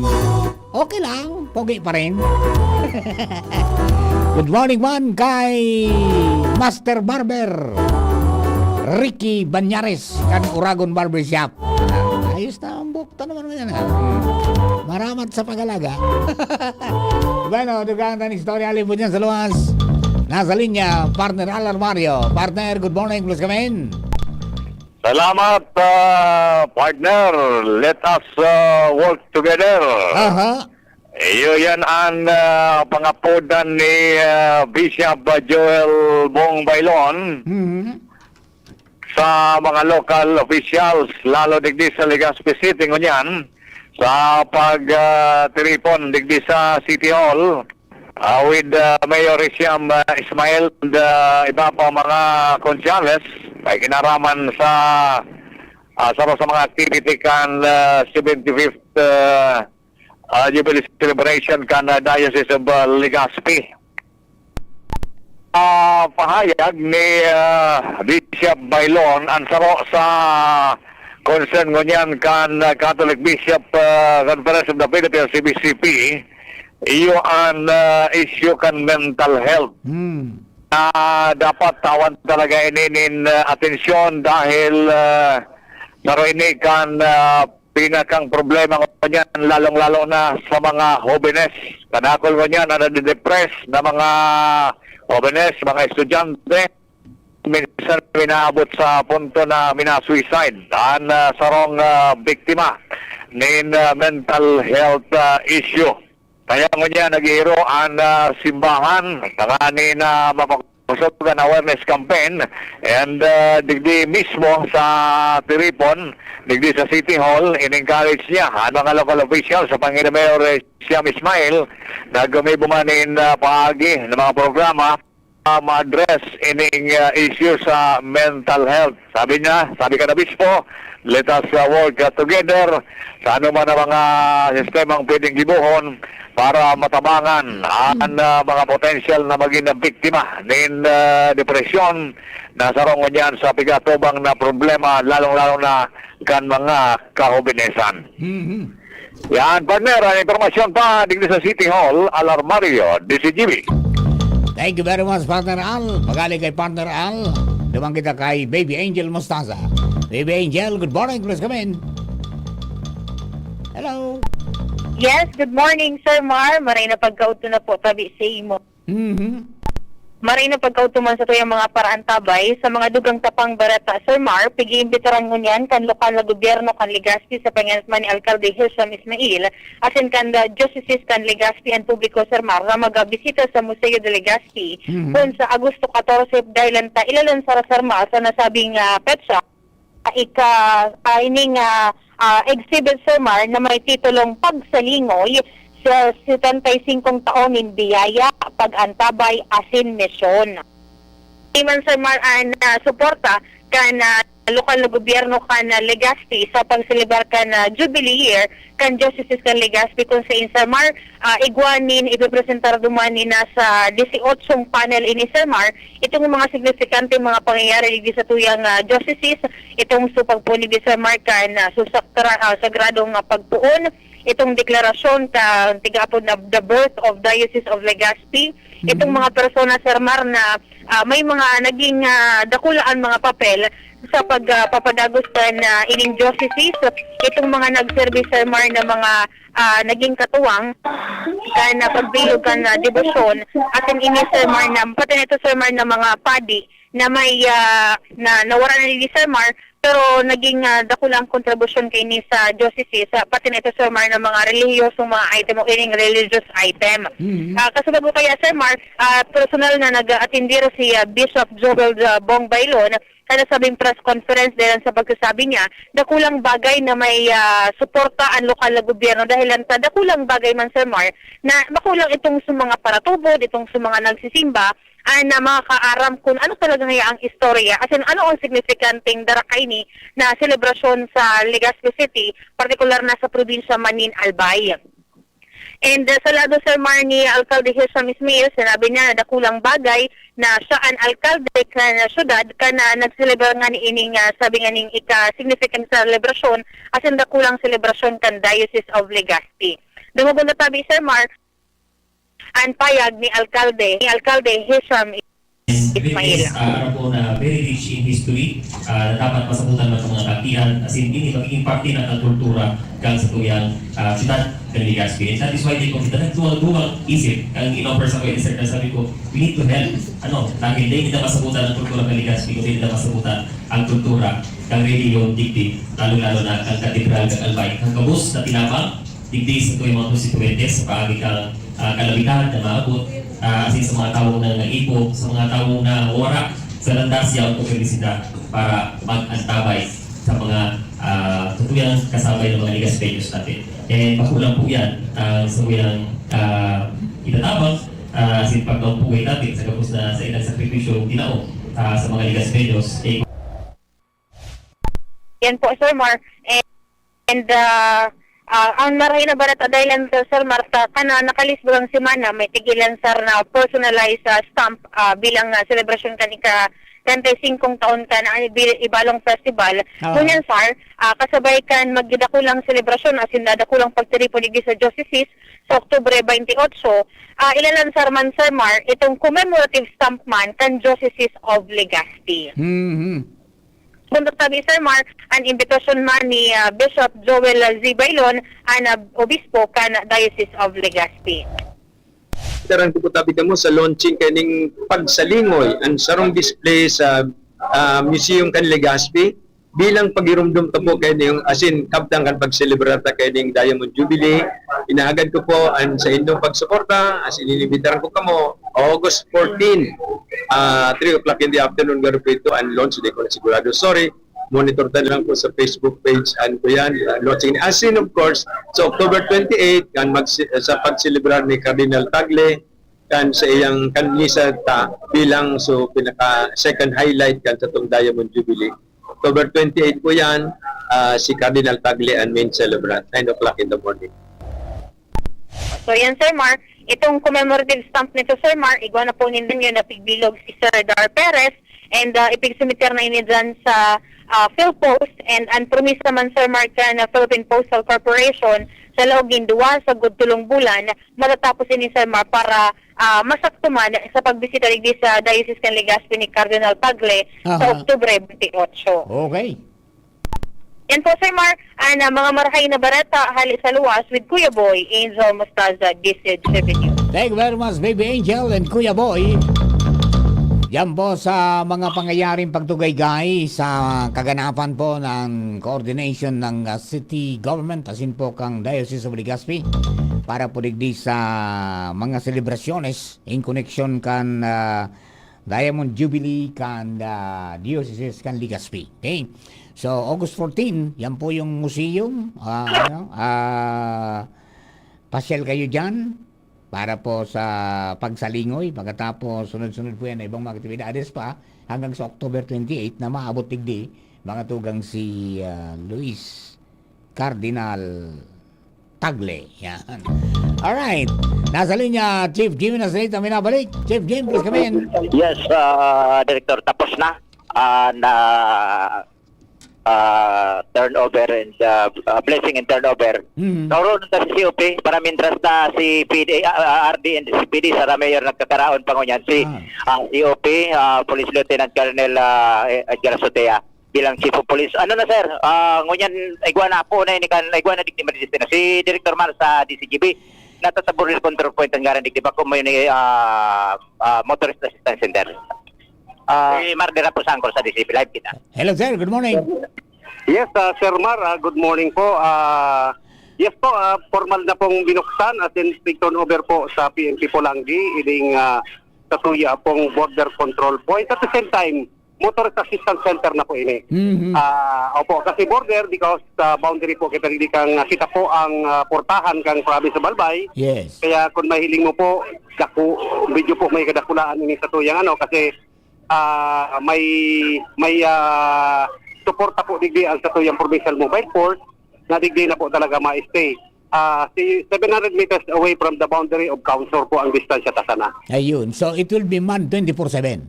Okay lang, pogi pa rin. Good morning man kay Master Barber Ricky Banyares kan Uragon Barbershop. Ayos na ang bukta naman yan. Maramat sa pag-alaga. Bueno, dugang tan istorya libod yan sa luwas. Nasa linya, partner Alar Mario. Partner, good morning, plus kami. Salamat, partner. Let us work together. Iyo yan ang pangapudan ni Bishop Joel Bong Bailon sa mga local officials, lalo digdi sa Legazpi City ngunyan, sa pag-tripon digdi sa City Hall with Mayor Isiam Ismail and iba pa mga konsyales ay kinaraman sa mga activity kan 75th Jubilee Celebration kan Diocese of Legazpi. Pahayag ni Bishop Bailon ang saro sa concern ngunyan kan Catholic Bishop Conference of the Philippines, CBCP, iyo ang issue kan mental health. Dapat tawan talaga inin atensyon dahil saro ini kan pinakang problema ngunyan lalong-lalo na sa mga jóvenes. Kanakol ngunyan na nade-depress na mga jóvenes, mga estudyante, minsan minaabot sa punto na mina-suicide. Ang sarong biktima ng mental health issue. Kaya ngunyan nag-iiro ang simbahan, tangani na mapag-usap ang awareness campaign, and digdi mismo sa Tiripon, digdi sa City Hall, in-encourage niya ang mga local officials sa Panginoon Mayor Siam Ismail na gumibumanin paagi ng mga programa ma-address ining issue sa mental health. Sabi niya, sabi ka na bispo, let us work together sa anuman na mga sistemang pwedeng gibuhon para matabangan ang mga potential na maging biktima ng depresyon na sarong niyan sa pigatubang na problema, lalong-lalo na kan mga kahobinesan. Yan, partner, ang informasyon pa digdi sa City Hall, Alar Mario, DCGB. Thank you very much, partner Al. Magaling kay partner Al. Dumang kita kay Baby Angel Mostaza. Baby Angel, good morning, please come in. Hello. Yes, good morning, Sir Mar. Maray na pagkauto na po tabi sa imo. Maray na pagkauto man sa tuyang mga paraan tabay sa mga dugang tapang barata, Sir Mar. Pigi-imbitaran mo niyan kan lokal na gobyerno kan Legazpi sa pangyayasman ni Alcalde Hisham Ismail asin kan Diocese kan Legazpi ang publiko, Sir Mar, na magabisita sa Museo de Legazpi kung sa Agosto 14 dahil ilalansara, Sir Mar, sa nasabing petsa ining exhibit, Sir Mar, na may titulong Pagsalingoy sa 75 taoning biyaya, pag-antabay, asin, misyon. Iman, Sir Mar, ang suporta kan lokal na gobyerno kan Legazpi sa pagselebrar kan Jubilee Year kan Diocese kan Legazpi kung sa Sir Mar, igwanin, ipipresentar dumani na sa 18 panel ini, Sir Mar, itong mga signifikante mga pangyayari di sa tuyang Diocese, itong supagpuni di, Sir Mar, kan sagradong pagtuon, itong deklarasyon ka tigapon na the birth of Diocese of Legazpi, itong mga persona, Sir Mar, na may mga naging dakulaan mga papel sa pagpapadagos kan ining diocese, itong mga nag-service, Sir Mar, na mga naging katuwang kan pagbilog kan debosyon atin ini, Sir Mar, na pati nito, Sir Mar, na mga padi na may na nawara na ni Sir Mar, pero naging dakulang kontribusyon kay ni sa diocese pati nito, Sir Mar, na mga relihiyosong mga item o ining religious item. Kasabag ko kaya, Sir Mar, personal na nag-atindiro si Bishop Joel Bong Bailon kada sabing press conference dahil sa pagsasabi niya, dakulang bagay na may suporta ang lokal na gobyerno dahil sa dakulang bagay man, Sir Mar, na makulang itong sa mga paratubod, itong sa mga nagsisimba, na makakaaram kung ano talaga nga ang istorya, as in ano ang signifikanting darakay ni na selebrasyon sa Legazpi City, partikular na sa probinsya Manin Albay. And sa lado Sir Mar ni Alcalde Hisham Ismail, sinabi niya na dakulang bagay na siya ang alkalde ka na syudad ka na nagselebrar nga ni ining sabi nga ning ika-significant celebration as in dakulang celebration kan Diocese of Legazpi. Dumugod na tabi Sir Mar ang payag ni Alcalde Hisham Ismail. Araw po na very rich in history, na dapat masabutan ng mga kantihan, as in ini magiging parte ng kultura kang sa tuyang syudad ng Legazpi. And that is why di ko kita nagduwag-duwag isip, ang in-offer sa kuya na sabi ko, we need to help, dahil hindi nila masabutan ang kultura ng Legazpi, kundi nila masabutan ang kultura kang reliyon digdi, lalo-lalo na kang katedral kang Albay, kang kabus na tinapang, digdi sa tuyang mga konstituentes, sa paagi kang kalabitan na maabot, asin sa mga taong na naipo, sa mga taong na wara sa landas yaw o felicidad para mag-antabay sa mga tutuyang kasabay ng mga Legazpeños natin. And makulang po yan sa kuyang itatabang asin pagkaupugay natin sa kapos na sa ilang sakripisyo tinao sa mga Legazpeños. Yan po Sir Mar. And ang maray na barat adaylan Sir Marta kana nakalisbagang semana may tigilan sar na personalized stamp bilang celebration kanika 35 taon ka na ibalong festival. Ngunyan sir, kasabay kan magdakulang celebration as in dakulang pagtiripoligi sa diocese sa Oktubre 28. Ilalan sir man Sir Mar itong commemorative stamp man kan Diocese of Legazpi. Punta tabi Sir Mar, ang imbitasyon man ni Bishop Joel Z. Bailon, ang obispo kan Diocese of Legazpi. Tarang ko tabi mo sa launching kaning pagsalingoy ang sarong display sa museum kan Legazpi bilang pagirumdum ta po kaning asin kabtang kan pagselebrar ta kaning Diamond Jubilee. Inaagad ko po ang sa inyong pagsuporta, asin inibitaran ko kamo August 14, 3 o'clock in the afternoon garo po ito ang launch, hindi ko na sigurado. Sorry, monitor ta lang po sa Facebook page and ko yan, launching ni asin of course sa October 28 kan sa pagselebrar ni Cardinal Tagle kan sa iyang kanisa ta bilang so pinaka second highlight kan sa tong Diamond Jubilee. October 28 po yan, si Cardinal Tagle ang main celebrant, 9 o'clock in the morning. So yan Sir Mar, itong commemorative stamp nito Sir Mar, igwa na po ninyo na pigbilog si Sir Dar Perez and ipigsumiter na ini dyan sa PhilPost and promise naman Sir Mar ka na Philippine Postal Corporation sa laogin duwa sa gudtulong bulan matatapos ini Sir Mar para masakto man sa pagbisita digdi sa Diocese kan Legazpi ni Cardinal Tagle sa Oktubre 28. Okay. Yan po Sir Mar, mga marahay na barata hali sa luwas with Kuya Boy, Angel Mostaza, DCG News. Thank you very much, Baby Angel and Kuya Boy. Yan po sa mga pangyayaring pagtugaygay sa kaganapan po ng coordination ng city government, asin po kang Diocese of Legazpi, para po digdi sa mga selebrasyones in connection kan Diamond Jubilee kan Diocese kan Legazpi. Okay? So, August 14, yan po yung museum. Pasyal kayo dyan para po sa pagsalingoy. Pagkatapos, sunod-sunod po yan na ibang mga aktibidades pa hanggang sa October 28 na maabot tigdi mga tugang si Luis Cardinal Tagle. Yan. Alright. Nasa linya, Chief Jimmy Nazaret na minabalik. Chief Jim, please come in. Yes, Director. Tapos na. Turnover and blessing and turnover. Naroon na si COP para mintras na si PD, RD and si PD sa Mayor nagkakaraon pa ngunyan si COP, Police Lieutenant Colonel Edgar Sotea bilang Chief of Police. Ano na sir, ngunyan igwana po na igwana digdi madisiste na si Director Mar sa DCGB natatabor yung control point ang garan digdi pa kung may motorist assistance center. Si Mardera po sa angkol sa DCP Live kita. Hello sir, good morning. Yes, Sir Mar, good morning po. Yes po, formal na pong binuksan at then turnover po sa PNP Pulangi, iling katuya pong border control point. At the same time, motorist assistance center na po ini. Opo, kasi border because boundary po kita hindi kang kita po ang portahan kang province sa Balbay. Yes. Kaya kung mahiling mo po, daku, medyo po may kadakulaan ini sa tuyang kasi may suporta po digdi ang sa tuyang provincial mobile force na digdi na po talaga ma-stay. Si 700 meters away from the boundary of Council po ang distansya tasana. Ayun. So, it will be man 24/7.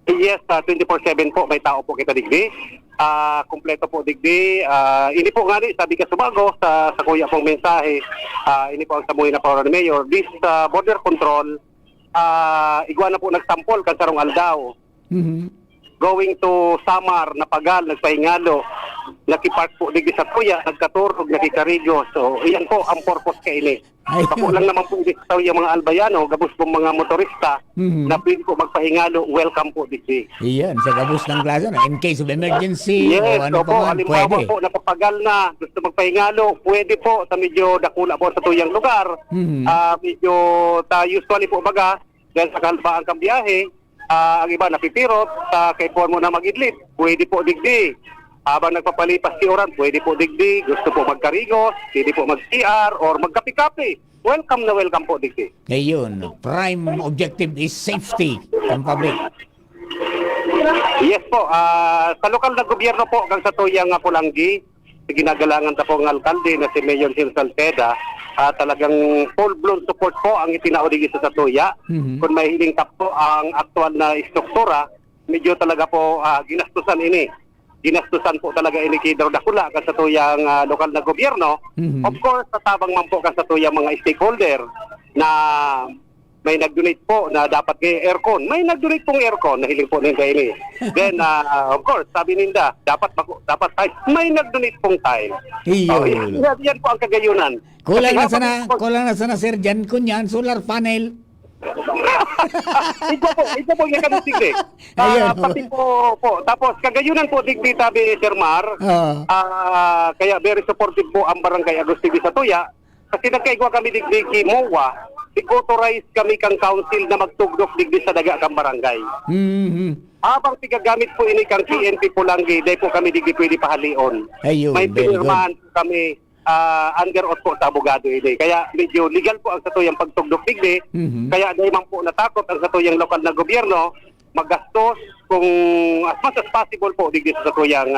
Yes, 24/7 po, may tao po kita digdi. Kumpleto po digdi. Ini po nga sabi ka sumago sa kuya pong mensahe. Ini po ang samuhi na po ni Mayor. This border control, igwa na po nagsampol kan sarong aldaw. Going to Samar, Napagal, nagpahingalo. Nakipark po digdi sa kuya, nagkaturog, nakikarigo. So, iyan po ang purpose kay ini. Kapo lang naman po dito sa yung mga albayano, gabos po mga motorista na pwede po magpahingalo, welcome po digdi. Iyan, sa gabos ng klase na in case of emergency Yes, o ano opo, pa man, halimbawa pwede. po, napapagal na, gusto magpahingalo, pwede po sa medyo dakula po sa tuyang lugar. Medyo usually po baga, dahil sa kalbaan kang biyahe, ang iba napipirot, sa kaipuan mo na mag-idlit, pwede po digdi. Habang nagpapalipas si oran, pwede po digdi, gusto po magkarigos, pwede po mag-CR or magkapi-kapi. Welcome na welcome po digdi. Ngayon, prime objective is safety ng public. Yes po, sa lokal na gobyerno po, hanggang sa tuyang Pulanggi, ginagalangan ta po ng alkalde na si Mayor Gil Salceda, talagang full-blown support po ang itinaudig sa tuya. Kung may hiling tap po ang aktual na istruktura, medyo talaga po ginastusan ini. Ginastusan po talaga ini kay Dakula sa tuyang lokal na gobyerno. Of course, tatabang man po sa tuyang mga stakeholder na may nag-donate po na dapat kay aircon. May nag-donate pong aircon na hiling po ninda ini. Then, of course, sabi ninda, dapat time. May nag-donate pong time. Iyon. Yan po ang kagayunan. Kulang na sana sir dyan kunyan, solar panel. Ito po yung kami digdi. Pati po. Tapos kagayunan po digdi tabi Sir Mar. Kaya very supportive po ang barangay Agustino sa Tuya. Kasi nagkaigwa kami digdi kay MOA. I-authorize kami kang council na magtugdok digdi sa daga kang barangay. Habang tigagamit po ini kang PNP Pulanggi, dahil po kami digdi pwede pahalion. May pinirmahan po kami under oath po sa abogado ini. Kaya medyo legal po ang satuyang pagtugdok digdi. Kaya dahil man po natakot ang satuyang lokal na gobyerno, maggastos kung as much as possible po digdi sa satuyang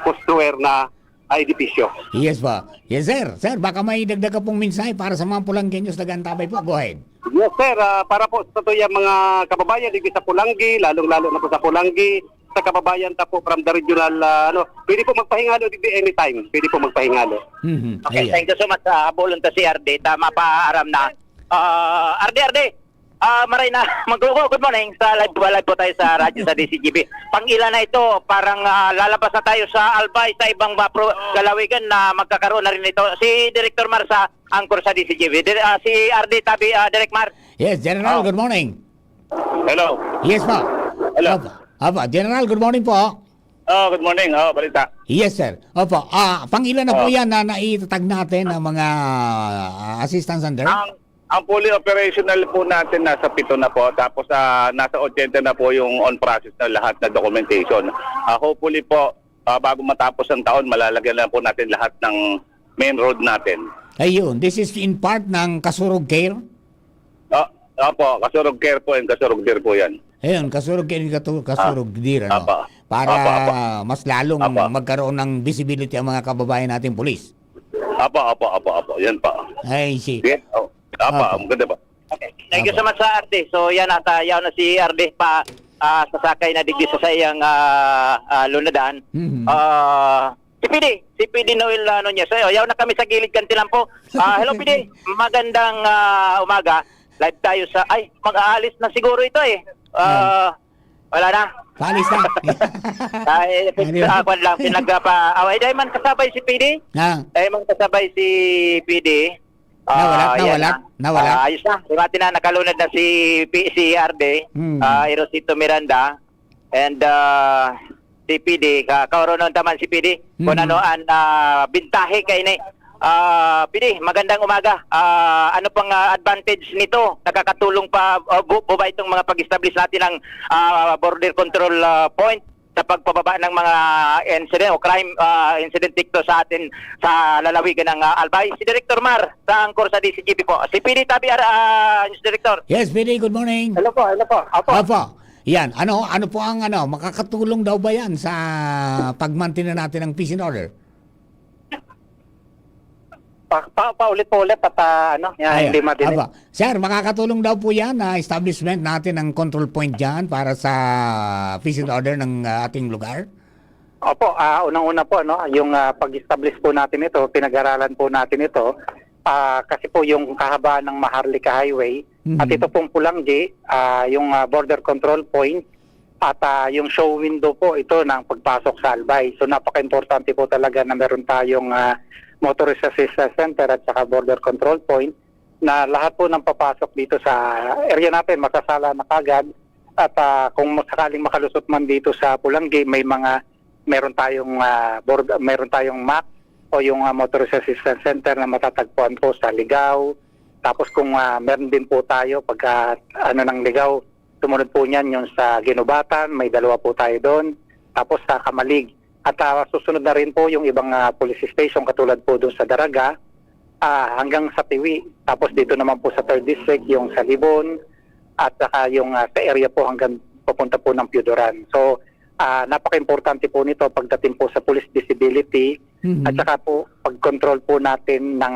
construer na edipisyo. Yes ba? Yes sir. Sir, baka may dagdag ka pong mensahe para sa mga Pulanggenyos Dagantabay po. Go ahead. Yes sir, para po sa tuyang mga kababayan digdi sa Pulanggi, lalong-lalo na po sa Pulanggi, sa kababayan ta po from the regional, pwede po magpahingalo digdi anytime. Pwede po magpahingalo. Okay, thank you so much. Bulon ta si RD, tama pa aram na. RD, maray na. Good morning. Sa live po tayo sa radyo sa DCGB. Pang-ilan na ito, parang lalabas na tayo sa Albay, sa ibang galawigan na magkakaroon na rin ito. Si Director Mar sa angkor sa DCGB. Si RD Tabi, Direct Mar. Yes, General, good morning. Hello. Yes po. Hello. Aba, General, good morning po. Good morning. Balita. Yes, sir. Opo, pang-ilan na po yan na naitatag natin ng mga assistance under? Ang fully operational po natin nasa 7 na po, tapos nasa 80 na po yung on process na lahat na documentation. Hopefully po, bago matapos ang taon, malalagyan na po natin lahat ng main road natin. Ayun, this is in part ng Kasurog Care? Opo, Kasurog Care po and Kasurog Dir po yan. Ayun, Kasurog Care and Kasurog Dir, ano? Para mas lalong magkaroon ng visibility ang mga kababayan nating pulis. Apo. Yan pa. Ay, si. Yes, maganda ba? Okay. Thank you so much sa RD. So yan yaw na si RD pa sasakay na digdi sa sayang lunadaan. Si PD Noel Nunez. Yaw na kami sa gilid kantilan po. Hello PD, magandang umaga. Live tayo sa mag-aalis na siguro ito eh. Wala na. Paalis na. Kwan lang pinagpa-away. Dahil man kasabay si PD. Dahil man kasabay si PD. Nawala. Ayos na. Dimati na nakalunod na si RD, Erosito Miranda, and si PD. Kauronon taman si PD. Kung ano ang bintahe kay ni. PD, magandang umaga. Ano pang advantage nito? Nakakatulong pa ba itong mga pag-establish natin ng border control point sa pagpababa ng mga incident o crime incident dito sa atin sa lalawigan ng Albay? Si Director Mar sa angkor sa DCGP po. Si PD Tabi, News Director. Yes, PD, good morning. Hello po. Opo. Yan, ano po ang makakatulong daw ba yan sa pagmantina natin ng peace and order? Paulit-ulit at hindi madinig. Aba. Sir, makakatulong daw po yan na establishment natin ng control point dyan para sa peace and order ng ating lugar? Opo, unang-una po, yung pag-establish po natin ito, pinag-aralan po natin ito, kasi po yung kahabaan ng Maharlika Highway, at ito pong Pulanggi, yung border control point, at yung show window po ito ng pagpasok sa Albay. So napaka-importante po talaga na meron tayong motorist assistance center at saka border control point na lahat po ng papasok dito sa area natin masasala na kagad at kung sakaling makalusot man dito sa Pulanggi meron tayong MAC o yung motorist assistance center na matatagpuan po sa Ligao. Tapos kung meron din po tayo pagka ng Ligao, sumunod po niyan yung sa Ginubatan, may 2 po tayo doon. Tapos sa Kamalig. At susunod na rin po yung ibang police station katulad po doon sa Daraga hanggang sa Tiwi. Tapos dito naman po sa 3rd District yung sa Libon at saka yung sa area po hanggang papunta po ng Piudoran. So napaka-importante po nito pagdating po sa police visibility at saka po pag-control po natin ng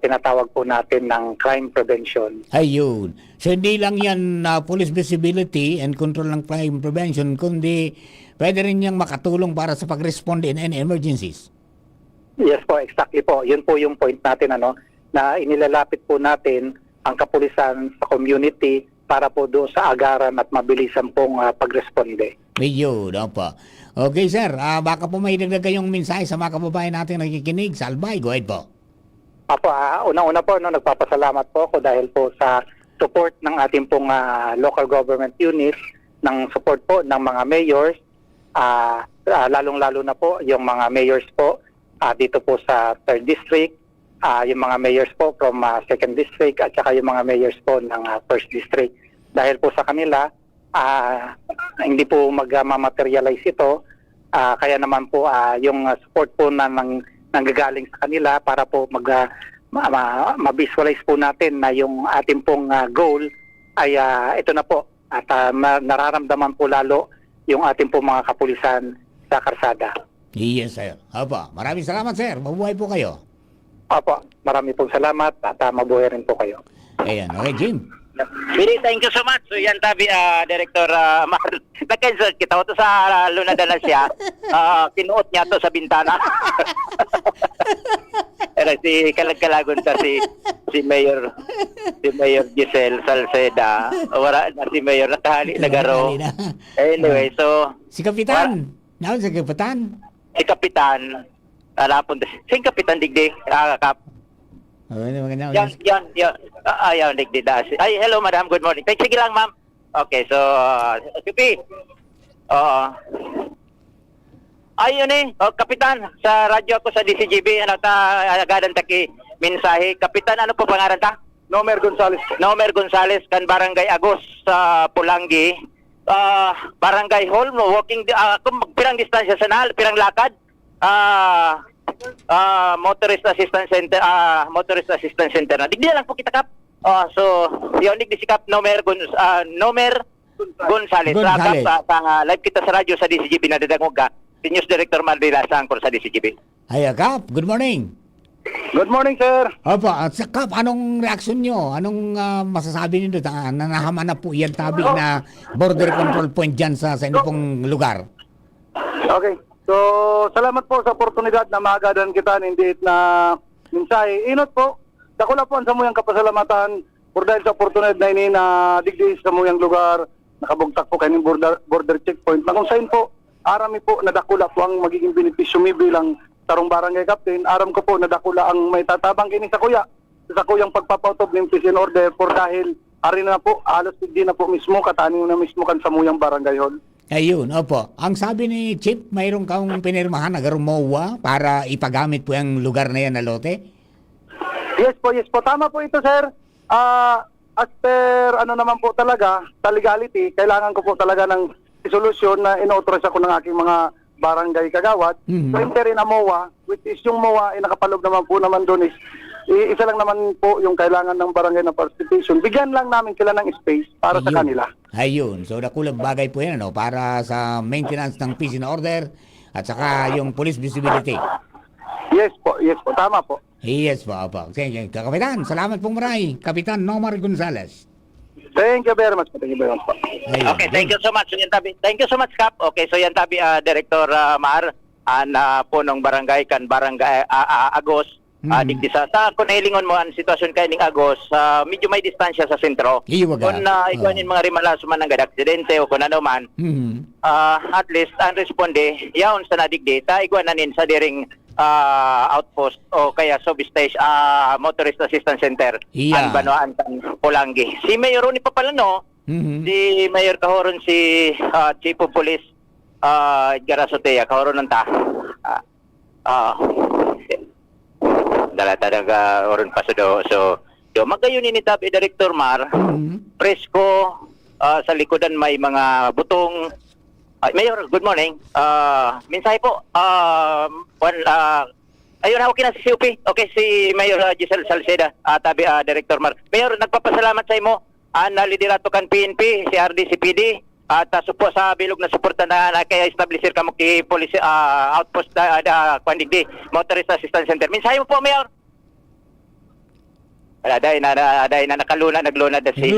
tinatawag po natin ng crime prevention. Ayun. So hindi lang yan police visibility and control ng crime prevention, kundi pwede rin niyang makatulong para sa pag-respond in any emergencies. Yes po, exactly po. Yun po yung point natin na inilalapit po natin ang kapulisan sa community para po doon sa agaran at mabilisan pong pag-responde. Ayun, opo. Okay sir, baka po may dagdag kayong mensahe sa mga kababayan natin nakikinig sa Albay. Go ahead po. Apo, una-una po, nagpapasalamat po ako dahil po sa support ng ating pong local government units, ng support po ng mga mayors, lalong-lalo na po yung mga mayors po dito po sa 3rd District, yung mga mayors po from 2nd District at saka yung mga mayors po ng 1st District. Dahil po sa kanila, hindi po mag-materialize ito, kaya naman po yung support po na nanggagaling sa kanila para po ma-visualize po natin na yung ating pong goal ay ito na po at nararamdaman po lalo yung ating pong mga kapulisan sa karsada. Yes sir. Opo, maraming salamat sir. Mabuhay po kayo. Opo, marami pong salamat at mabuhay rin po kayo. Ayan, okay Jim. Really, thank you so much. So yan tabi, Director Mar. Nagkansel kita ko to sa lunada na siya. Kinuot niya to sa bintana. Pero si Kalag-Kalagon ta si Mayor Giselle Salceda. Wala na si Mayor natahali nagaro. Anyway, so si Kapitan. Si Kapitan. Si Kapitan. Alapon si Kapitan digdi. Kap. Yan. Ayaw, nagdidas. Ay, hello, madam. Good morning. Sige lang, ma'am. Okay, so, Supi. Ayun Kapitan, sa radyo ako sa DCGB, agadan taki mensahe. Kapitan, ano po pangalan ta? Nomer Gonzales. Nomer Gonzales, kan Barangay Agos sa Pulanggi. Barangay Hall, walking, kung pirang distansya sa nahal, pirang lakad. Motorist assistance center na digdi lang po kita kap. So yon digdi si kap Nomer Gonzales. Sa live kita sa radyo sa DCGB na dadangog ka. Si News Director Mardila sa angkor sa DCGB. Ay kap, good morning. Good morning, sir. Opo, at sa kap, anong reaksyon nyo? Anong masasabi niyo na nahaman na po yan tabi na border control point dyan sa inyong pong lugar? Okay. So, salamat po sa oportunidad na maagadan kita hindi na mensahe. Inot po, dakula po ang samuyang kapasalamatan por dahil sa oportunidad na ini na digdi sa samuyang lugar, nakabugtak po kayo ng border checkpoint. Na kung saan po, arami po na dakula po ang magiging benepisyo mi bilang tarong barangay captain. Aram ko po na dakula ang may tatabang kini sa kuyang pagpapautob ng peace and order por dahil ari na po, alas digdi na po mismo, katanin na mismo kan samuyang barangay hall. Ayun, opo. Ang sabi ni Chief, mayroon kang pinirmahan na MOA para ipagamit po yung lugar na yan na lote? Yes po. Tama po ito, sir. As per naman po talaga, sa legality, kailangan ko po talaga ng solusyon na inauthorize ako ng aking mga barangay kagawad. So, enter in a MOA, which is yung MOA, nakapaloob naman po naman doon is isa lang naman po yung kailangan ng barangay na participation. Bigyan lang namin sila ng space para sa kanila. Ayun. So, nakulang bagay po yan, para sa maintenance ng peace and order at saka yung police visibility. Yes po. Tama po. Yes po, opo. Sige, Kapitan, salamat pong maray. Kapitan Nomar Gonzales. Thank you very much. Thank you very much po. Okay, thank you so much. So, yan tabi. Thank you so much, Kap. Okay, so yan tabi, Director Mar, punong barangay kan barangay Agos. Digdi sa kung nailingon mo ang sitwasyon kay ning Agos, medyo may distansya sa sentro. Kung ikuanin mga rimala suman ng aksidente o kung ano man, at least ang responde, yaon sa nadigdi, ta ikuananin sa diring outpost o kaya substation, motorist assistance center, ang Banoan kan Pulangi. Si Mayor Ronnie Papalano, si Mayor Kahoron, si Chief of Police Edgar Azotea, Kahoron ng ta. Dala talaga oron pa so magayon ni Tabi Director Mar, presko, sa likodan may mga butong. Mayor, good morning. Mensahe po. Ayun, okay na si COP. Okay, si Mayor Giselle Salceda, Tabi Director Mar. Mayor, nagpapasalamat sa imo. Naliderato kan PNP, si RDCPD, at supo sa bilog na suporta na kaya establisher ka mo ki police outpost kwandigdi motorist assistance center. Mensahe mo po, Mayor. Dahil na naglunad na si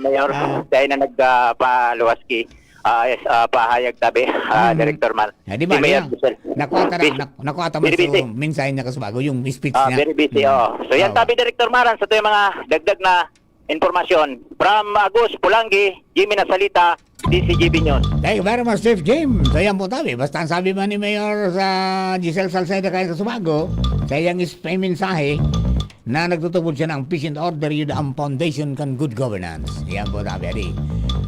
Mayor, dahil na nagpaluwaski pahayag tabi Director Mar. Di ba, nakuha mo sa mensahe niya kasubago, yung speech niya. Very busy, So yan tabi Director Mar, sa ito yung mga dagdag na informasyon from Agos, Pulangi, Jimmy Nasalita, DCGB News. Thank you very much, Chief Jim. So yan po tabi. Basta ang sabi man ni Mayor sa Giselle Salceda kaya sa Subago, sa iyang mensahe na nagtutubod siya ng peace and order yun ang foundation kan good governance. Yan po tabi, adi.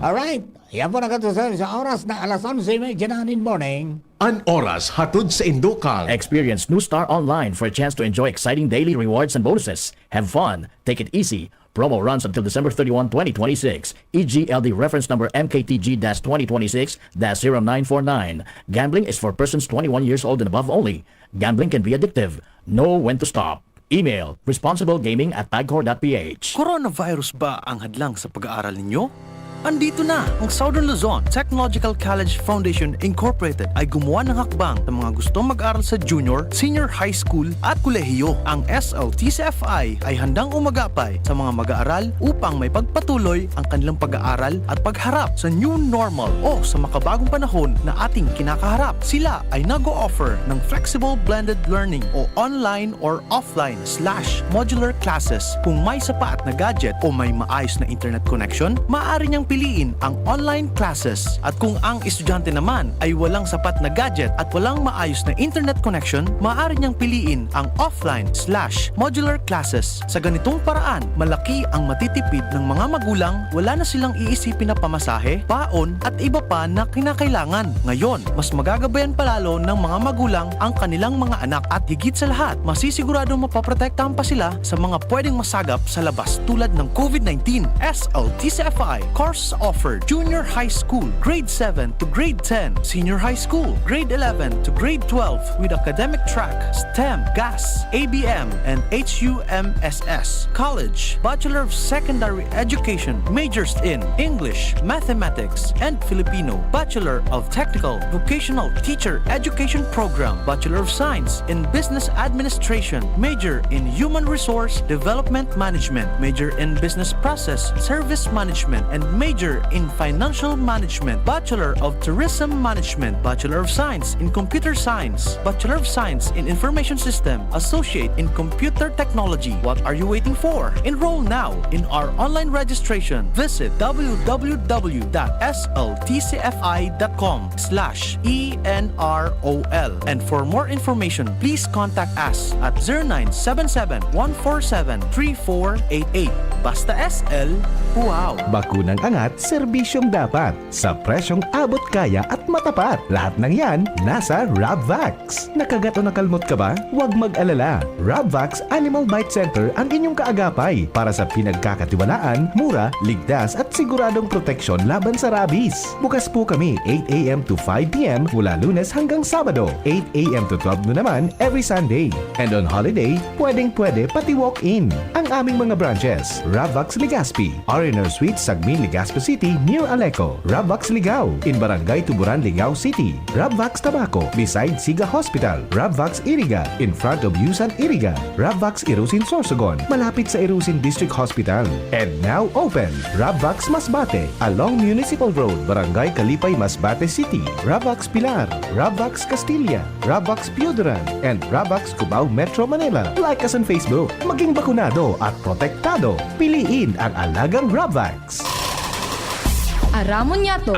Alright. Yan po nagkatusan sa oras na alas 11 in morning. An oras hatod sa Indokang. Experience New Star Online for a chance to enjoy exciting daily rewards and bonuses. Have fun. Take it easy. Promo runs until December 31, 2026. EGLD reference number MKTG-2026-0949. Gambling is for persons 21 years old and above only. Gambling can be addictive. Know when to stop. Email responsiblegaming@pagcor.ph. Coronavirus ba ang hadlang sa pag-aaral ninyo? Andito na ang Southern Luzon Technological College Foundation Incorporated ay gumawa ng hakbang sa mga gustong mag-aral sa junior, senior high school at kolehiyo. Ang SLTCFI ay handang umagapay sa mga mag-aaral upang may pagpatuloy ang kanilang pag-aaral at pagharap sa new normal o sa makabagong panahon na ating kinakaharap. Sila ay nag-o-offer ng flexible blended learning o online or offline/modular classes. Kung may sapat na gadget o may maayos na internet connection, maaari niyang piliin ang online classes. At kung ang estudyante naman ay walang sapat na gadget at walang maayos na internet connection, maaari niyang piliin ang offline/modular classes. Sa ganitong paraan, malaki ang matitipid ng mga magulang, wala na silang iisipin na pamasahe, paon at iba pa na kinakailangan. Ngayon, mas magagabayan palalo ng mga magulang ang kanilang mga anak at higit sa lahat, masisiguradong mapaprotektahan pa sila sa mga pwedeng masagap sa labas tulad ng COVID-19. SLTCFI course offered: junior high school, grade 7 to grade 10, senior high school, grade 11 to grade 12 with academic track, STEM, GAS, ABM, and HUMSS. College, Bachelor of Secondary Education, majors in English, Mathematics, and Filipino. Bachelor of Technical Vocational Teacher Education Program, Bachelor of Science in Business Administration, major in Human Resource Development Management, major in Business Process Service Management, and major in Financial Management, Bachelor of Tourism Management, Bachelor of Science in Computer Science, Bachelor of Science in Information System, Associate in Computer Technology. What are you waiting for? Enroll now in our online registration. Visit www.sltcfi.com/ENROL. And for more information, please contact us at 0977-147-3488. Basta SL, wow! Bakunang angat, serbisyong dapat. Sa presyong abot kaya at matapat. Lahat ng yan, nasa Rabvax. Nakagat o nakalmot ka ba? Huwag mag-alala. Rabvax Animal Bite Center ang inyong kaagapay para sa pinagkakatiwalaan, mura, ligtas at siguradong proteksyon laban sa rabies. Bukas po kami 8 a.m. to 5 p.m. mula Lunes hanggang Sabado, 8 a.m. to 12 noon naman every Sunday. And on holiday, pwedeng-pwede pati walk-in. Ang aming mga branches: Rabvax Legazpi, R&R Suite, Sagmin, Legazpi City, near Aleco. Rabvax Ligao, in Barangay Tuburan Manligao City. Rabvax Tabaco beside Siga Hospital. Rabvax Iriga in front of Yusan Iriga. Rabvax Irusin Sorsogon malapit sa Irusin District Hospital. And now open Rabvax Masbate along Municipal Road, Barangay Kalipay, Masbate City. Rabvax Pilar, Rabvax Castilla, Rabvax Piudaran, and Rabvax Cubao Metro Manila. Like us on Facebook. Maging bakunado at protektado. Piliin ang alagang Rabvax. Aramon Yato.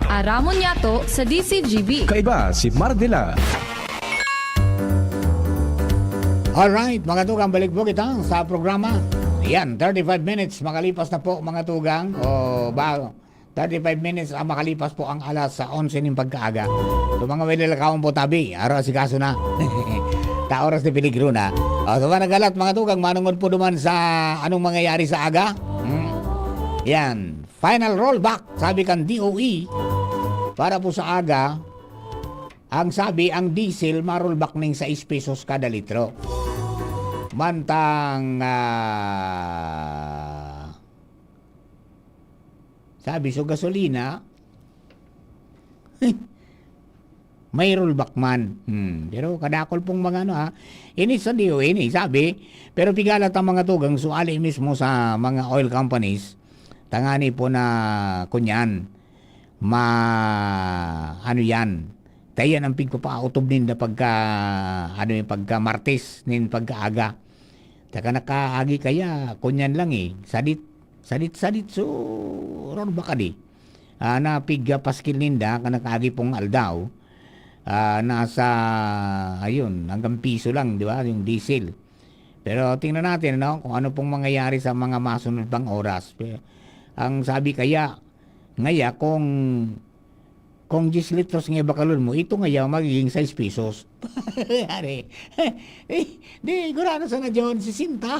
Aramon Yato sa DCGB. Kaiba si Mardela. Alright, mga tugang, balik po kita sa programa. Yan, 35 minutes makalipas na po mga tugang. O ba, 35 minutes ang makalipas po ang alas sa 11 ng pagkaaga. So mga welilakaon po tabi, araw si kaso na. Ta oras ni peligro na. O so managalat mga tugang, manungod po duman sa anong mangyayari sa aga. Yan, final rollback, sabi kan DOE, para po sa aga, ang sabi, ang diesel marollback ng 6 pesos kada litro. Mantang, sabi, so gasolina, may rollback man. Pero kadakol pong mga ini sa DOE, sabi, pero pigalat ang mga tugang, suali mismo sa mga oil companies, tangani po na kunyan yan tayan ang pigpapautob nin na pagka pagka martes nin pagkaaga taka nakaagi kaya kunyan lang sadit so ron baka di na pigga paskil ninda ka nakaagi pong aldaw nasa ayun hanggang piso lang, di ba, yung diesel. Pero tingnan natin kung ano pong mangyayari sa mga masunod pang oras. Ang sabi kaya, ngaya kung 10 litros nga bakalon mo, ito ngaya magiging 6 pesos. Yari. Di, gurano sa na John, si Sinta.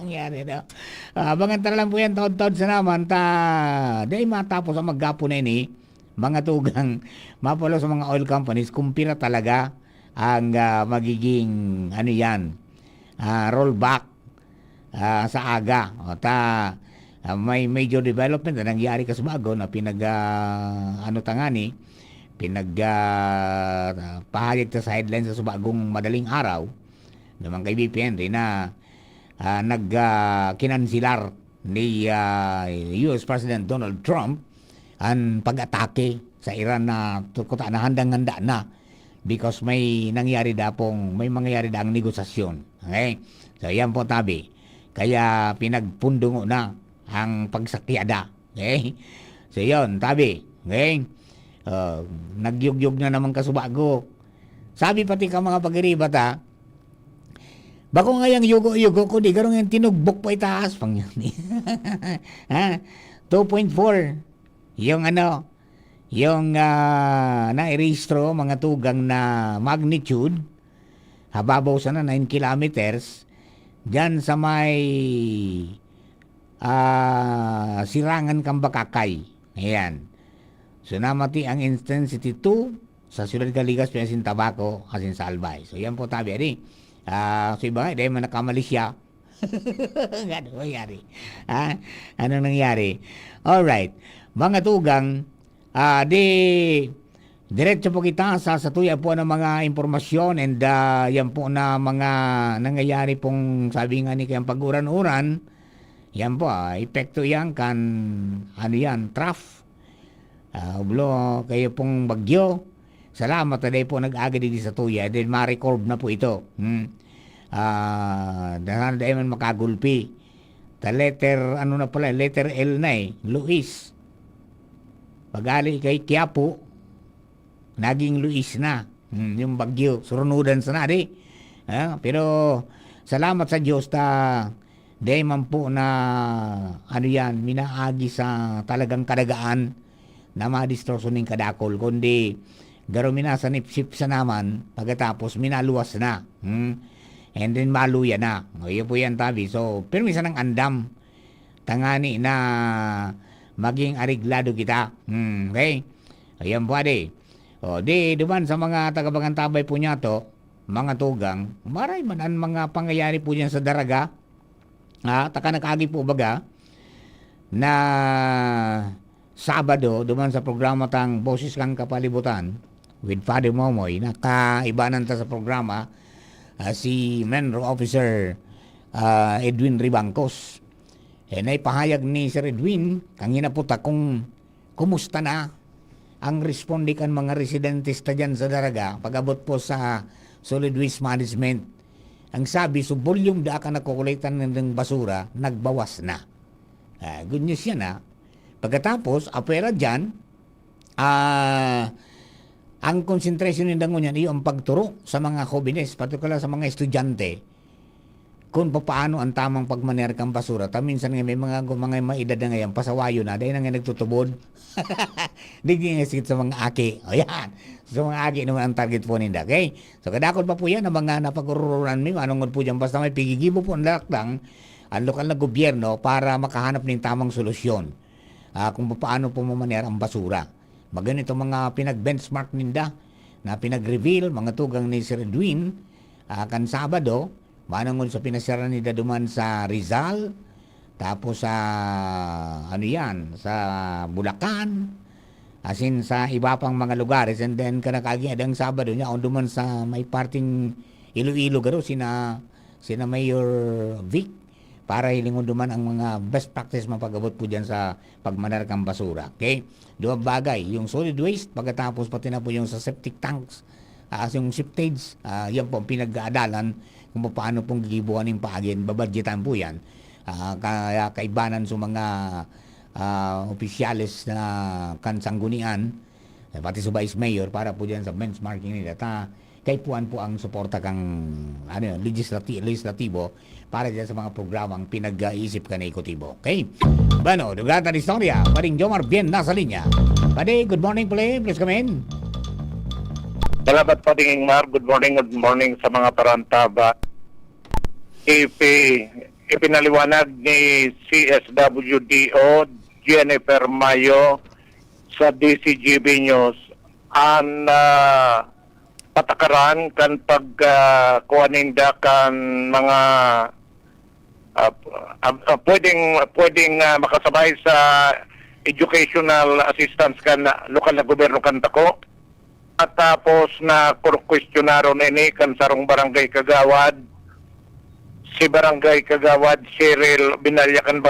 Yari, no? Bangan lang po yan, taon-taon sa naman, di matapos ang maggapo na ini, mga tugang, mapalo sa mga oil companies, kumpira talaga ang magiging, rollback sa aga. May major development na nangyari kasbago na pahayag sa sideline sa subagong madaling araw naman kay BPN rin na kinansilar ni US President Donald Trump ang pag-atake sa Iran na handang-handa na because may mangyayari daang negosasyon. Okay? So yan po tabi. Kaya pinagpundungo na ang pagsakyada. Okay? So yun, tabi. Okay? Nagyugyug na naman kasubago. Sabi pati ka mga pag-iribata, bako ngayang yugo-yugo ko, di garong yung tinugbok pa itaas. Pang yun. 2.4 yung na-rehistro mga tugang na magnitude, hababaw sana 9 kilometers, dyan sa may Sirangan Kambakakay. Ayan. So namati ang intensity 2 sa Ciudad Galigas, Piasin Tabaco, asin sa Albay. So yan po tabi. So iba nga, dahil man nakamali siya. Ano nangyari? Anong nangyari? Alright. Mga tugang, diretso po kita sa tuya po ng mga informasyon and yan po na mga nangyayari pong sabi nga ni kayang pag-uran-uran. Yan po, epekto yan kan, trough. Ublo, kayo pong bagyo. Salamat na po nag-aga dito sa tuya. Then ma-record na po ito. Dahil man makagulpi. Letter L na Luis. Pag-ali kay Quiapo, naging Luis na. Yung bagyo, surunudan sa nadi. Pero, salamat sa Diyos dahil man po na minaagi sa talagang kadagaan na madistroso ng kadakol, kundi garo minasa nipsip sa naman pagkatapos minaluwas na and then maluya na. Yun po yan tabi. So pero minsan ng andam tangani na maging ariglado kita. Okay, ayan po di duman sa mga tagabangantabay po niya to, mga tugang, maray man ang mga pangyayari po niyan sa daraga. Taka nakagi po baga na Sabado, duman sa programa tang Boses Kang Kapalibutan with Father Momoy, nakaibanan ta sa programa si Menro Officer Edwin Ribangcos. Naipahayag ni Sir Edwin, kang inaputa kung kumusta na ang respondi kan mga residentista dyan sa Daraga pag-abot po sa solid waste management. Ang sabi, so volume da ka nakukulitan ng basura, nagbawas na. Good news yan ha. Pagkatapos, apera dyan, ang concentration ng dangon yan, yung pagturo sa mga jóvenes, particular sa mga estudyante, kung paano ang tamang pagmaner kang basura. Minsan nga may mga maedad na ngayon, pasawayo na, dahil na nga nagtutubod. Hindi nga sikit sa mga aki. O yan, sa mga aki naman ang target po ninda. Okay? So kadakot pa po yan ang mga napag-ururan mo, anong po dyan, basta may pigigibo po ang lakdang ang lokal na gobyerno para makahanap ng tamang solusyon kung paano po mamaner ang basura. Maganito mga pinag-benchmark ninda na pinag-reveal, mga tugang ni Sir Edwin, kan Sabado, manangon sa pinasyaran nila duman sa Rizal, tapos sa sa Bulacan, asin sa iba pang mga lugares, and then kanakagi adang Sabado niya on duman sa may parting Iloilo garo sina Mayor Vic para hilingon duman ang mga best practice mapagabot po dyan sa pagmanar kang basura. Okay? Dua bagay, yung solid waste, pagkatapos pati na po yung sa septic tanks, yung septage, yan po ang pinag-aadalan kung paano pong gigibuan ng paagin, babadgetan po yan. Kaya kaibanan sa mga opisyales na kansanggunian, pati sa Vice Mayor, para po dyan sa benchmarking nila. Kay puan po ang suporta kang legislatibo para dyan sa mga programang pinag-iisip ka na ikotibo. Okay? Bueno, dugatan istorya, paring Jomar Bien nasa linya. Pade, good morning pala, please come in. Salamat po ding Mar. Good morning sa mga tarantaba. Ipinaliwanag ni CSWDO Jennifer Mayo sa DCGB News ang patakaran kan pagkuhaninda kan mga pwedeng makasabay sa educational assistance kan lokal na gobyerno kan Tako. At tapos na questionaro na ini kan sarong barangay Kagawad, si barangay Kagawad Cheryl Binalyakan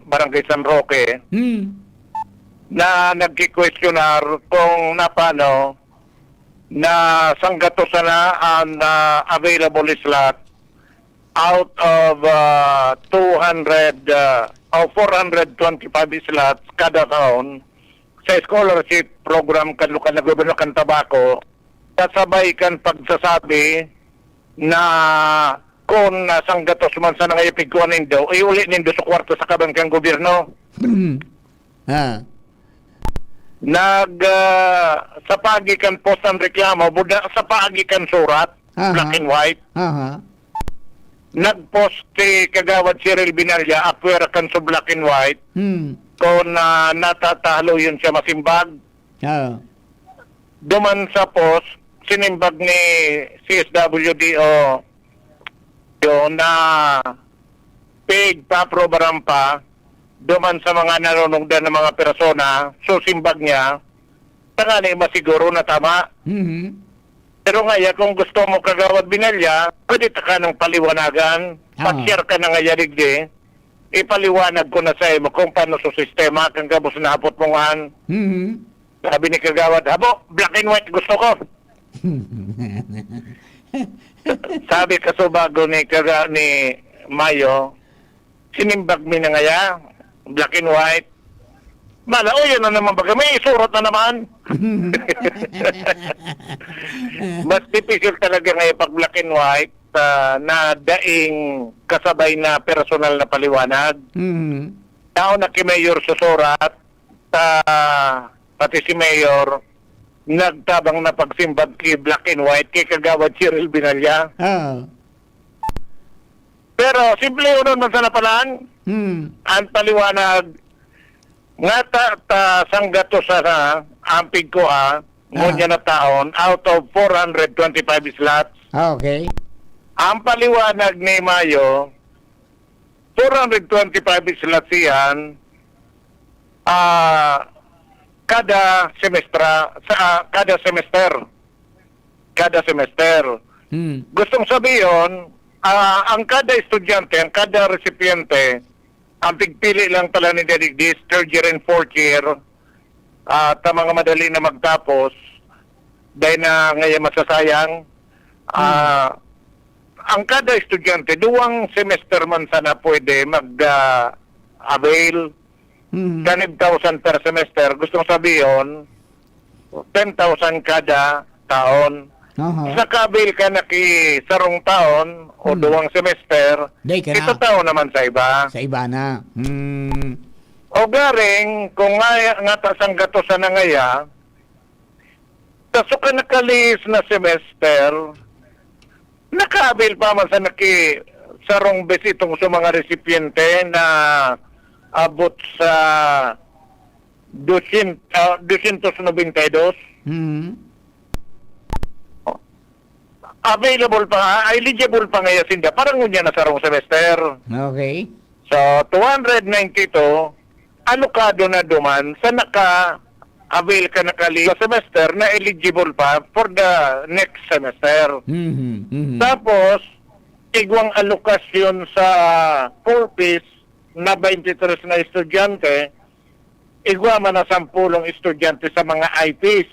barangay San Roque, na nagki-questionar kung napano na sanggato sana ang available slot out of 425 slots kada taon sa scholarship program kan lokal na gobyerno kan Tabaco, kasabay kan pagsasabi na kung sanggatos man sa nangayapigkuhan nindo, iuli nindo sa kwarto sa kabangkang gobyerno. Sa pagi kan post ang reklamo, buda sa pagi kan surat, black and white. Nag-post si Kagawad Cheryl Binalya, apwera kan sa black and white, kung natatalo yun siya masimbag. Duman sa post, sinimbag ni CSWDO yun na pig pa-probaram pa, duman sa mga nanunungdan ng mga persona, susimbag niya, saka na masiguro na tama. Pero ngaya, kung gusto mo Kagawad Binalya, pwede ka ng paliwanagan, pag-share ka na ngaya digdi, ipaliwanag ko na sa iyo kung paano sa sistema, kang gabos na hapot mo nga. Sabi ni Kagawad, habo, black and white gusto ko. Sabi kasubago ni Mayo, sinimbag mi na ngaya, black and white. Mala, o yun na naman baga, may isurot na naman. Mas difficult talaga ngayon pag black and white na daing kasabay na personal na paliwanag. Tao na ki Mayor susurat, pati si Mayor, nagtabang na pagsimbag ki black and white kay Kagawad Cheryl Binalya. Pero simple unon man sa napalaan, ang paliwanag nga sanggato sa ampig ko ngunya na taon out of 425 slots. Okay. Ang paliwanag ni Mayo, 425 slots yan, kada semester. Gustong sabihin, ang kada estudyante, ang kada recipiente, ang pigpili lang tala ni Dedigdis, third year and fourth year, at mga madali na magtapos, dahil na ngayon masasayang, ang kada estudyante, 2 semester man sana pwede mag-avail, 10,000 per semester. Gustong sabihin, 10,000 kada taon. Sa kabil ka na sarong taon o 2 semester, ito taon naman sa iba. Sa iba na. O garing, kung nga tasang gato sa nangaya, taso ka nakalis na semester, nakabil pa man sa sarong besitong sa mga recipiente na abot sa 292. Available pa, eligible pa ngayon sinda. Parang ngunya na sarong semester. Okay. So, 292, alokado na duman sa avail ka nakali sa semester na eligible pa for the next semester. Tapos, igwang alokasyon sa 4 piece na 23 na estudyante, igwa man na 10 estudyante sa mga IPs.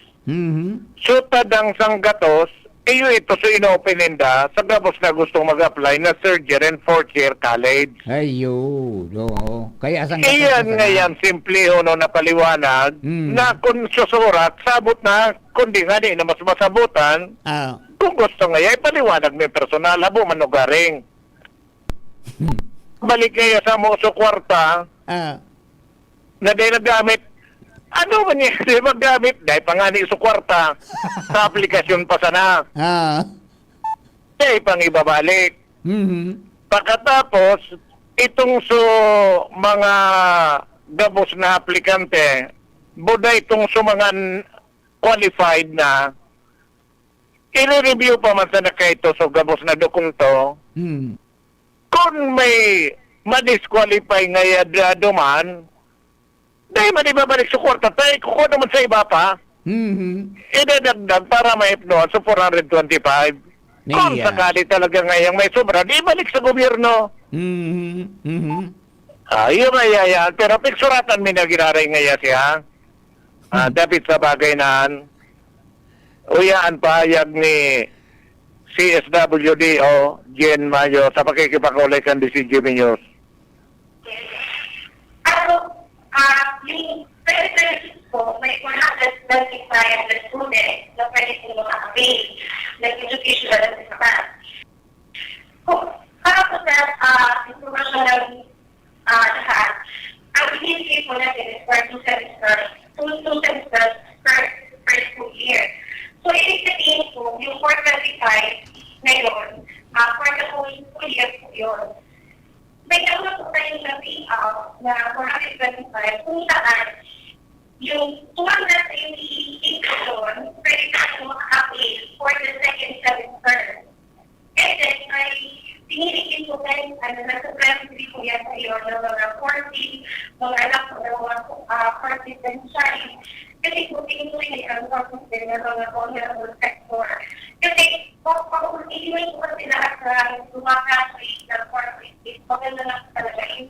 So, tadang sanggatos, iyo ito sa inopeninda sa gabos na gustong mag-apply na third year and fourth year college. Ayun. Oo. Kaya asang iyan ngayon, simple na paliwanag na kung susurat, sabot na, kundi nga di na mas masabutan, kung gusto ngayon, ipaliwanag may personal, habo manugaring. Balik kayo sa muso kwarta, na dahil nagamit, ano man niya, di magamit, dahil pangani sa kwarta, sa aplikasyon pa sana. Dahil pang ibabalik. Pagkatapos, itong mga gabos na aplikante, buda itong mga qualified na, i-review pa man sana ito sa gabos na dokumento, kung may ma-disqualify ngayon duman, dahil man ibabalik sa kwarta, tayo kukuha naman sa iba pa. Idadagdag para ma-ipnoan sa 425. Kung sakali talaga ngayong may sobra, di balik sa gobyerno. Yun ngaya yan. Pero piksuratan mi na ginaray ngaya siya. Dapat sa bagay naan, uyaan pahayag ni CSWDO, Jen Mayo, sa pakikipakulay kan DCGB News. Yung pwede po, may 125 na students na pwede po maka-avail ng educational assistance. Para po sa information ng lahat, ang binibigay po natin is for 2 semesters per school year. So, ibig sabihin po, yung 425 ngayon, for the whole school year po yun. May nauna po tayo na payout na 425 kung saan yung 200 na yung i-inclusion, pwede tayo maka-apply for the second semester. And then, ay pinilikin po tayo, nasa primary po yan tayo ng mga 40, mga anak po ng mga 40 child. Kasi po tinuloy ang process din ng mga vulnerable sector. Kasi kung iniway po kasi lahat sa lumakas ng corporate case, maganda lang talaga yung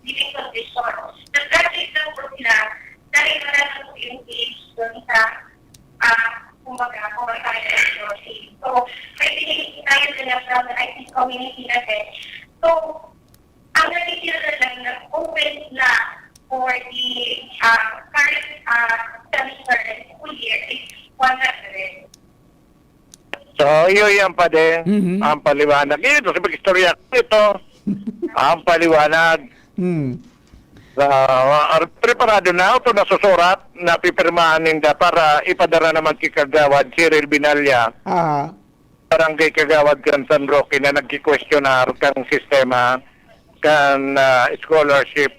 living condition. Nag-graduate lang po sila dahil wala na po yung age doon sa kumbaga, so, may pinili tayo sila from the IT community natin. So, ang natitira na lang na open na for the current semester and school year is 100. So, yun pa din, ang paliwanag. Ito, sa pag-istorya ito, ang paliwanag. Preparado na ito na susurat na pipirmahan ninda para ipadara naman kikagawad Cyril Binalya. Barangay Kagawad kan San Roque na nagki-questionar kang sistema kan scholarship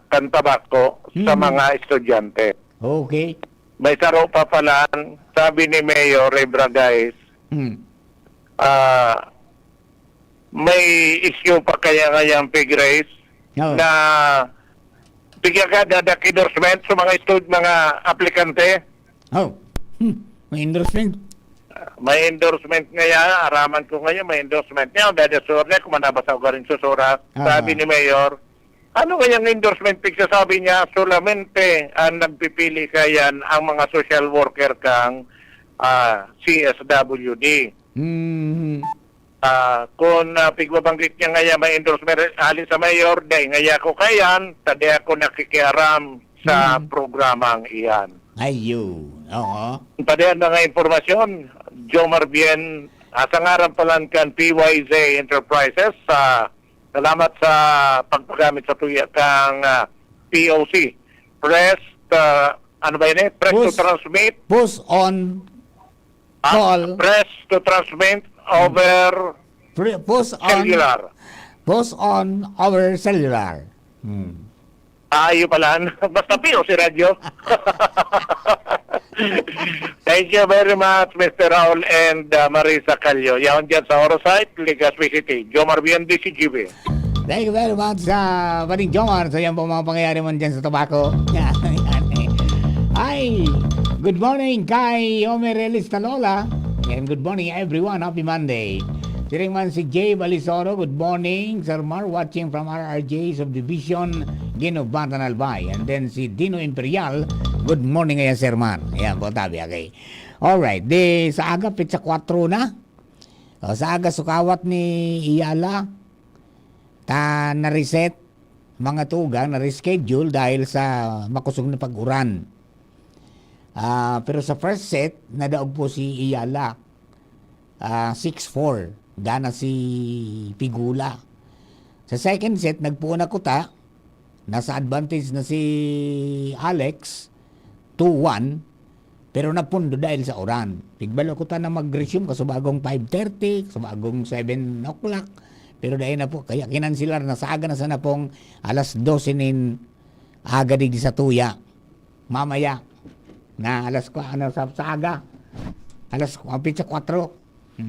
kan tabako sa mga estudyante. Okay. May saro pa pala, sabi ni Mayor Rebra guys, may issue pa kaya ngayang pig race na bigyan ka dadak endorsement sa mga aplikante. Oh, may endorsement. May endorsement ngayon, araman ko ngayon, may endorsement niya. Dada surya, kung manabasa ko rin susura. Sabi ni Mayor, ano kayang endorsement pig sabi niya, solamente ang nagpipili kayan ang mga social worker kang CSWD. Kung pigbabanggit niya ngayon may endorsement alin sa Mayor, dahil ngaya ko kayan, tadi ako nakikiaram sa programang iyan. Ayun, oo. Padayan na nga informasyon, Jomar Bien, sa ngaran palan kan PYZ Enterprises, salamat sa pagpagamit sa tuya kang POC. Press, ano ba yun eh? Press to transmit. Push on call. Press to transmit over cellular. Push on over cellular. Ayun pala. Basta POC radio. Thank you very much, Mr. Raul and Marisa Calio. Yan dyan sa Orosite, Legazpi City. Jomar Bien, DCGB. Thank you very much sa Paring Jomar. So yan po mga pangyayari mo dyan sa tobacco. Hi! Good morning kay Omer Elis Talola. And good morning everyone. Happy Monday. Siring man si Jay Balisoro. Good morning, Sir Mar. Watching from RRJ Subdivision, Ginobatan Albay. And then si Dino Imperial. Good morning ngayon, Sir Mar. Ayan po tabi. Okay. Alright. Di sa aga, pizza 4 na. O, sa aga, sukawat ni Iyala. Na-reset mga tugang, na-reschedule dahil sa makusog na pag-uran. Pero sa first set, nadaog po si Iyala. 6-4. Gana si Pigula. Sa second set, nagpuuna ko ta. Nasa advantage na si Alex. 2-1. Pero napundo dahil sa uran. Pigbalo ko ta na mag-resume kasubagong 5:30, kasubagong 7 o'clock. Pero dahil na po, kaya kinansilar na sa aga na sana pong alas 12 nin aga di sa tuya. Mamaya na alas ko ano sa aga. Alas pizza 4.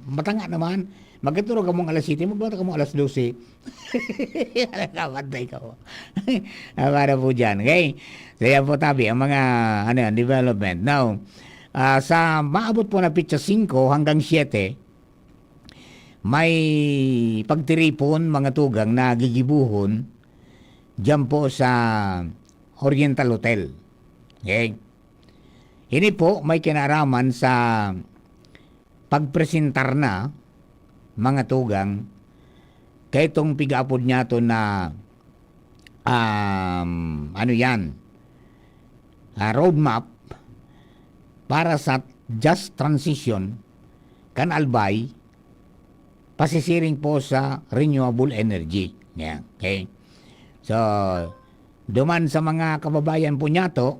Matanga naman. Magkaturo ka mong alas 7, magbata ka mong alas 12. Nakabantay ka mo. Para po dyan. Okay? So yan po tabi, ang mga development. Now, sa maabot po na pizza 5 hanggang 7, may pagtiripon mga tugang na gigibuhon dyan po sa Oriental Hotel. Okay? Ini po may kinaraman sa pagpresentar na mga tugang kay itong pig-apod niya to na roadmap para sa just transition kan Albay pasisiring po sa renewable energy. Yeah, okay? So, duman sa mga kababayan po niya to,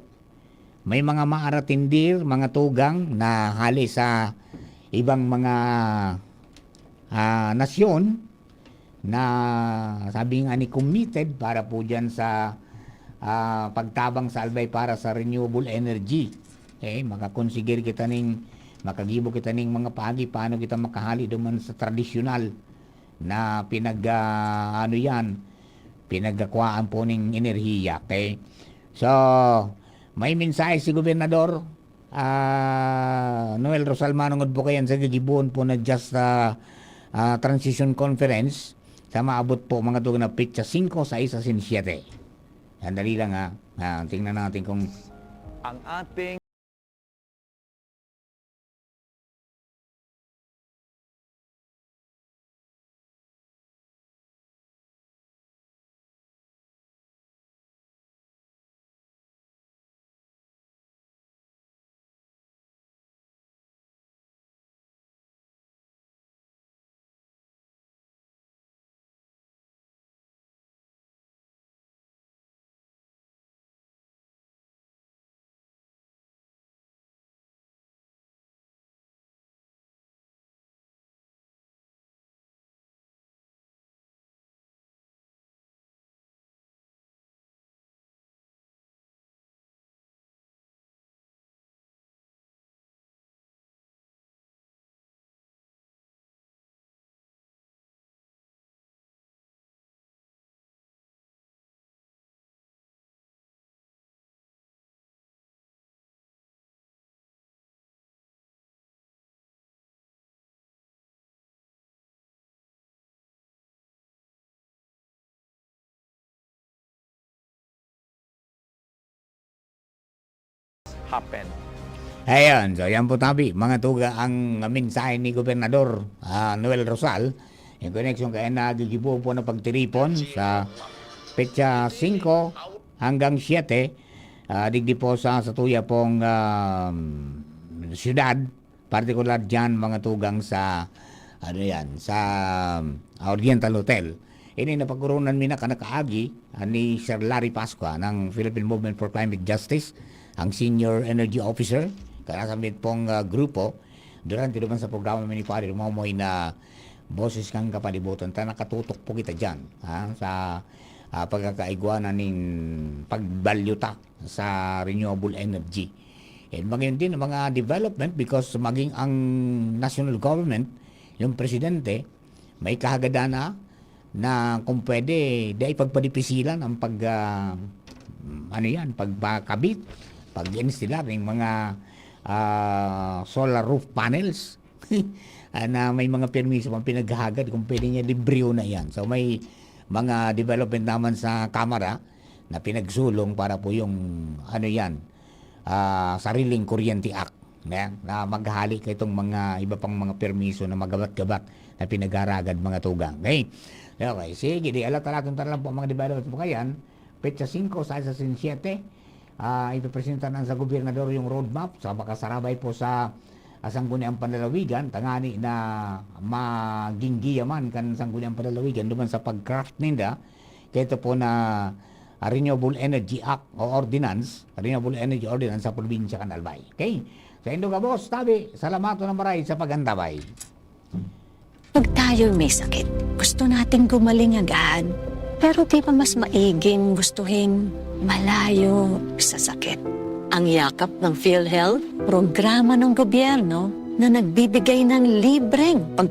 may mga maaratindir, mga tugang na hali sa ibang mga nasyon na sabi nga ni committed para po dyan sa pagtabang sa Albay para sa renewable energy. Makakonsigir kita makagibo kita ning mga pagi paano kita makahali duman sa tradisyonal na pinagkakuhaan po ning enerhiya. Okay? So, may mensahe si Gobernador Noel Rosalmano ngod po kayan sa gagibon po na just transition conference sa maabot po mga tugang na pitsa 5, 6, 7. Yan, dali lang tingnan natin kung ang ating happen. Ayan, so yan po tabi, mga tuga ang mensahe ni Gobernador Noel Rosal in connection kaya nagigibo po na pagtiripon sa petsa 5 hanggang 7 digdi po sa tuya pong siyudad, partikular dyan mga tugang sa sa Oriental Hotel. Ini napagkurunan mina kanakaagi ni Sir Larry Pascua ng Philippine Movement for Climate Justice, ang Senior Energy Officer, kaya sa pong grupo, durante naman sa programa ni Pari Rumomoy na boses kang kapalibutan, nakatutok po kita dyan sa pagkakaigwanan ng pagbalyuta sa renewable energy. And magayon din ang mga development because maging ang national government, yung presidente, may kahagada na kung pwede, dahil pagpadipisilan ang pagkabit, pag-install ng mga solar roof panels na may mga permiso pang pinaghagad kung pwede niya libreo na yan. So may mga development naman sa Kamara na pinagsulong para po yung Sariling Kuryente Act na maghali ka itong mga iba pang mga permiso na magabat-gabat na pinagharagad mga tugang. Okay? Okay, sige, di alat lang po ang mga development po kayan. Petsa 5 sa 7 ipipresenta ng sa gobernador yung roadmap sa makasarabay po sa Sangguniang Panlalawigan, tangani na maginggiyaman kan Sangguniang Panlalawigan duman sa pag-craft ninda kaya ito po na Renewable Energy Act o Ordinance, Renewable Energy Ordinance sa probinsya kan Albay. Okay? Sa Indoga Boss, tabi, salamat na maray sa pag-andabay. Pag tayo may sakit, gusto nating gumaling agad. Pero di ba mas maiging gustuhin malayo sa sakit? Ang yakap ng PhilHealth, programa ng gobyerno na nagbibigay ng libreng pagpapalagay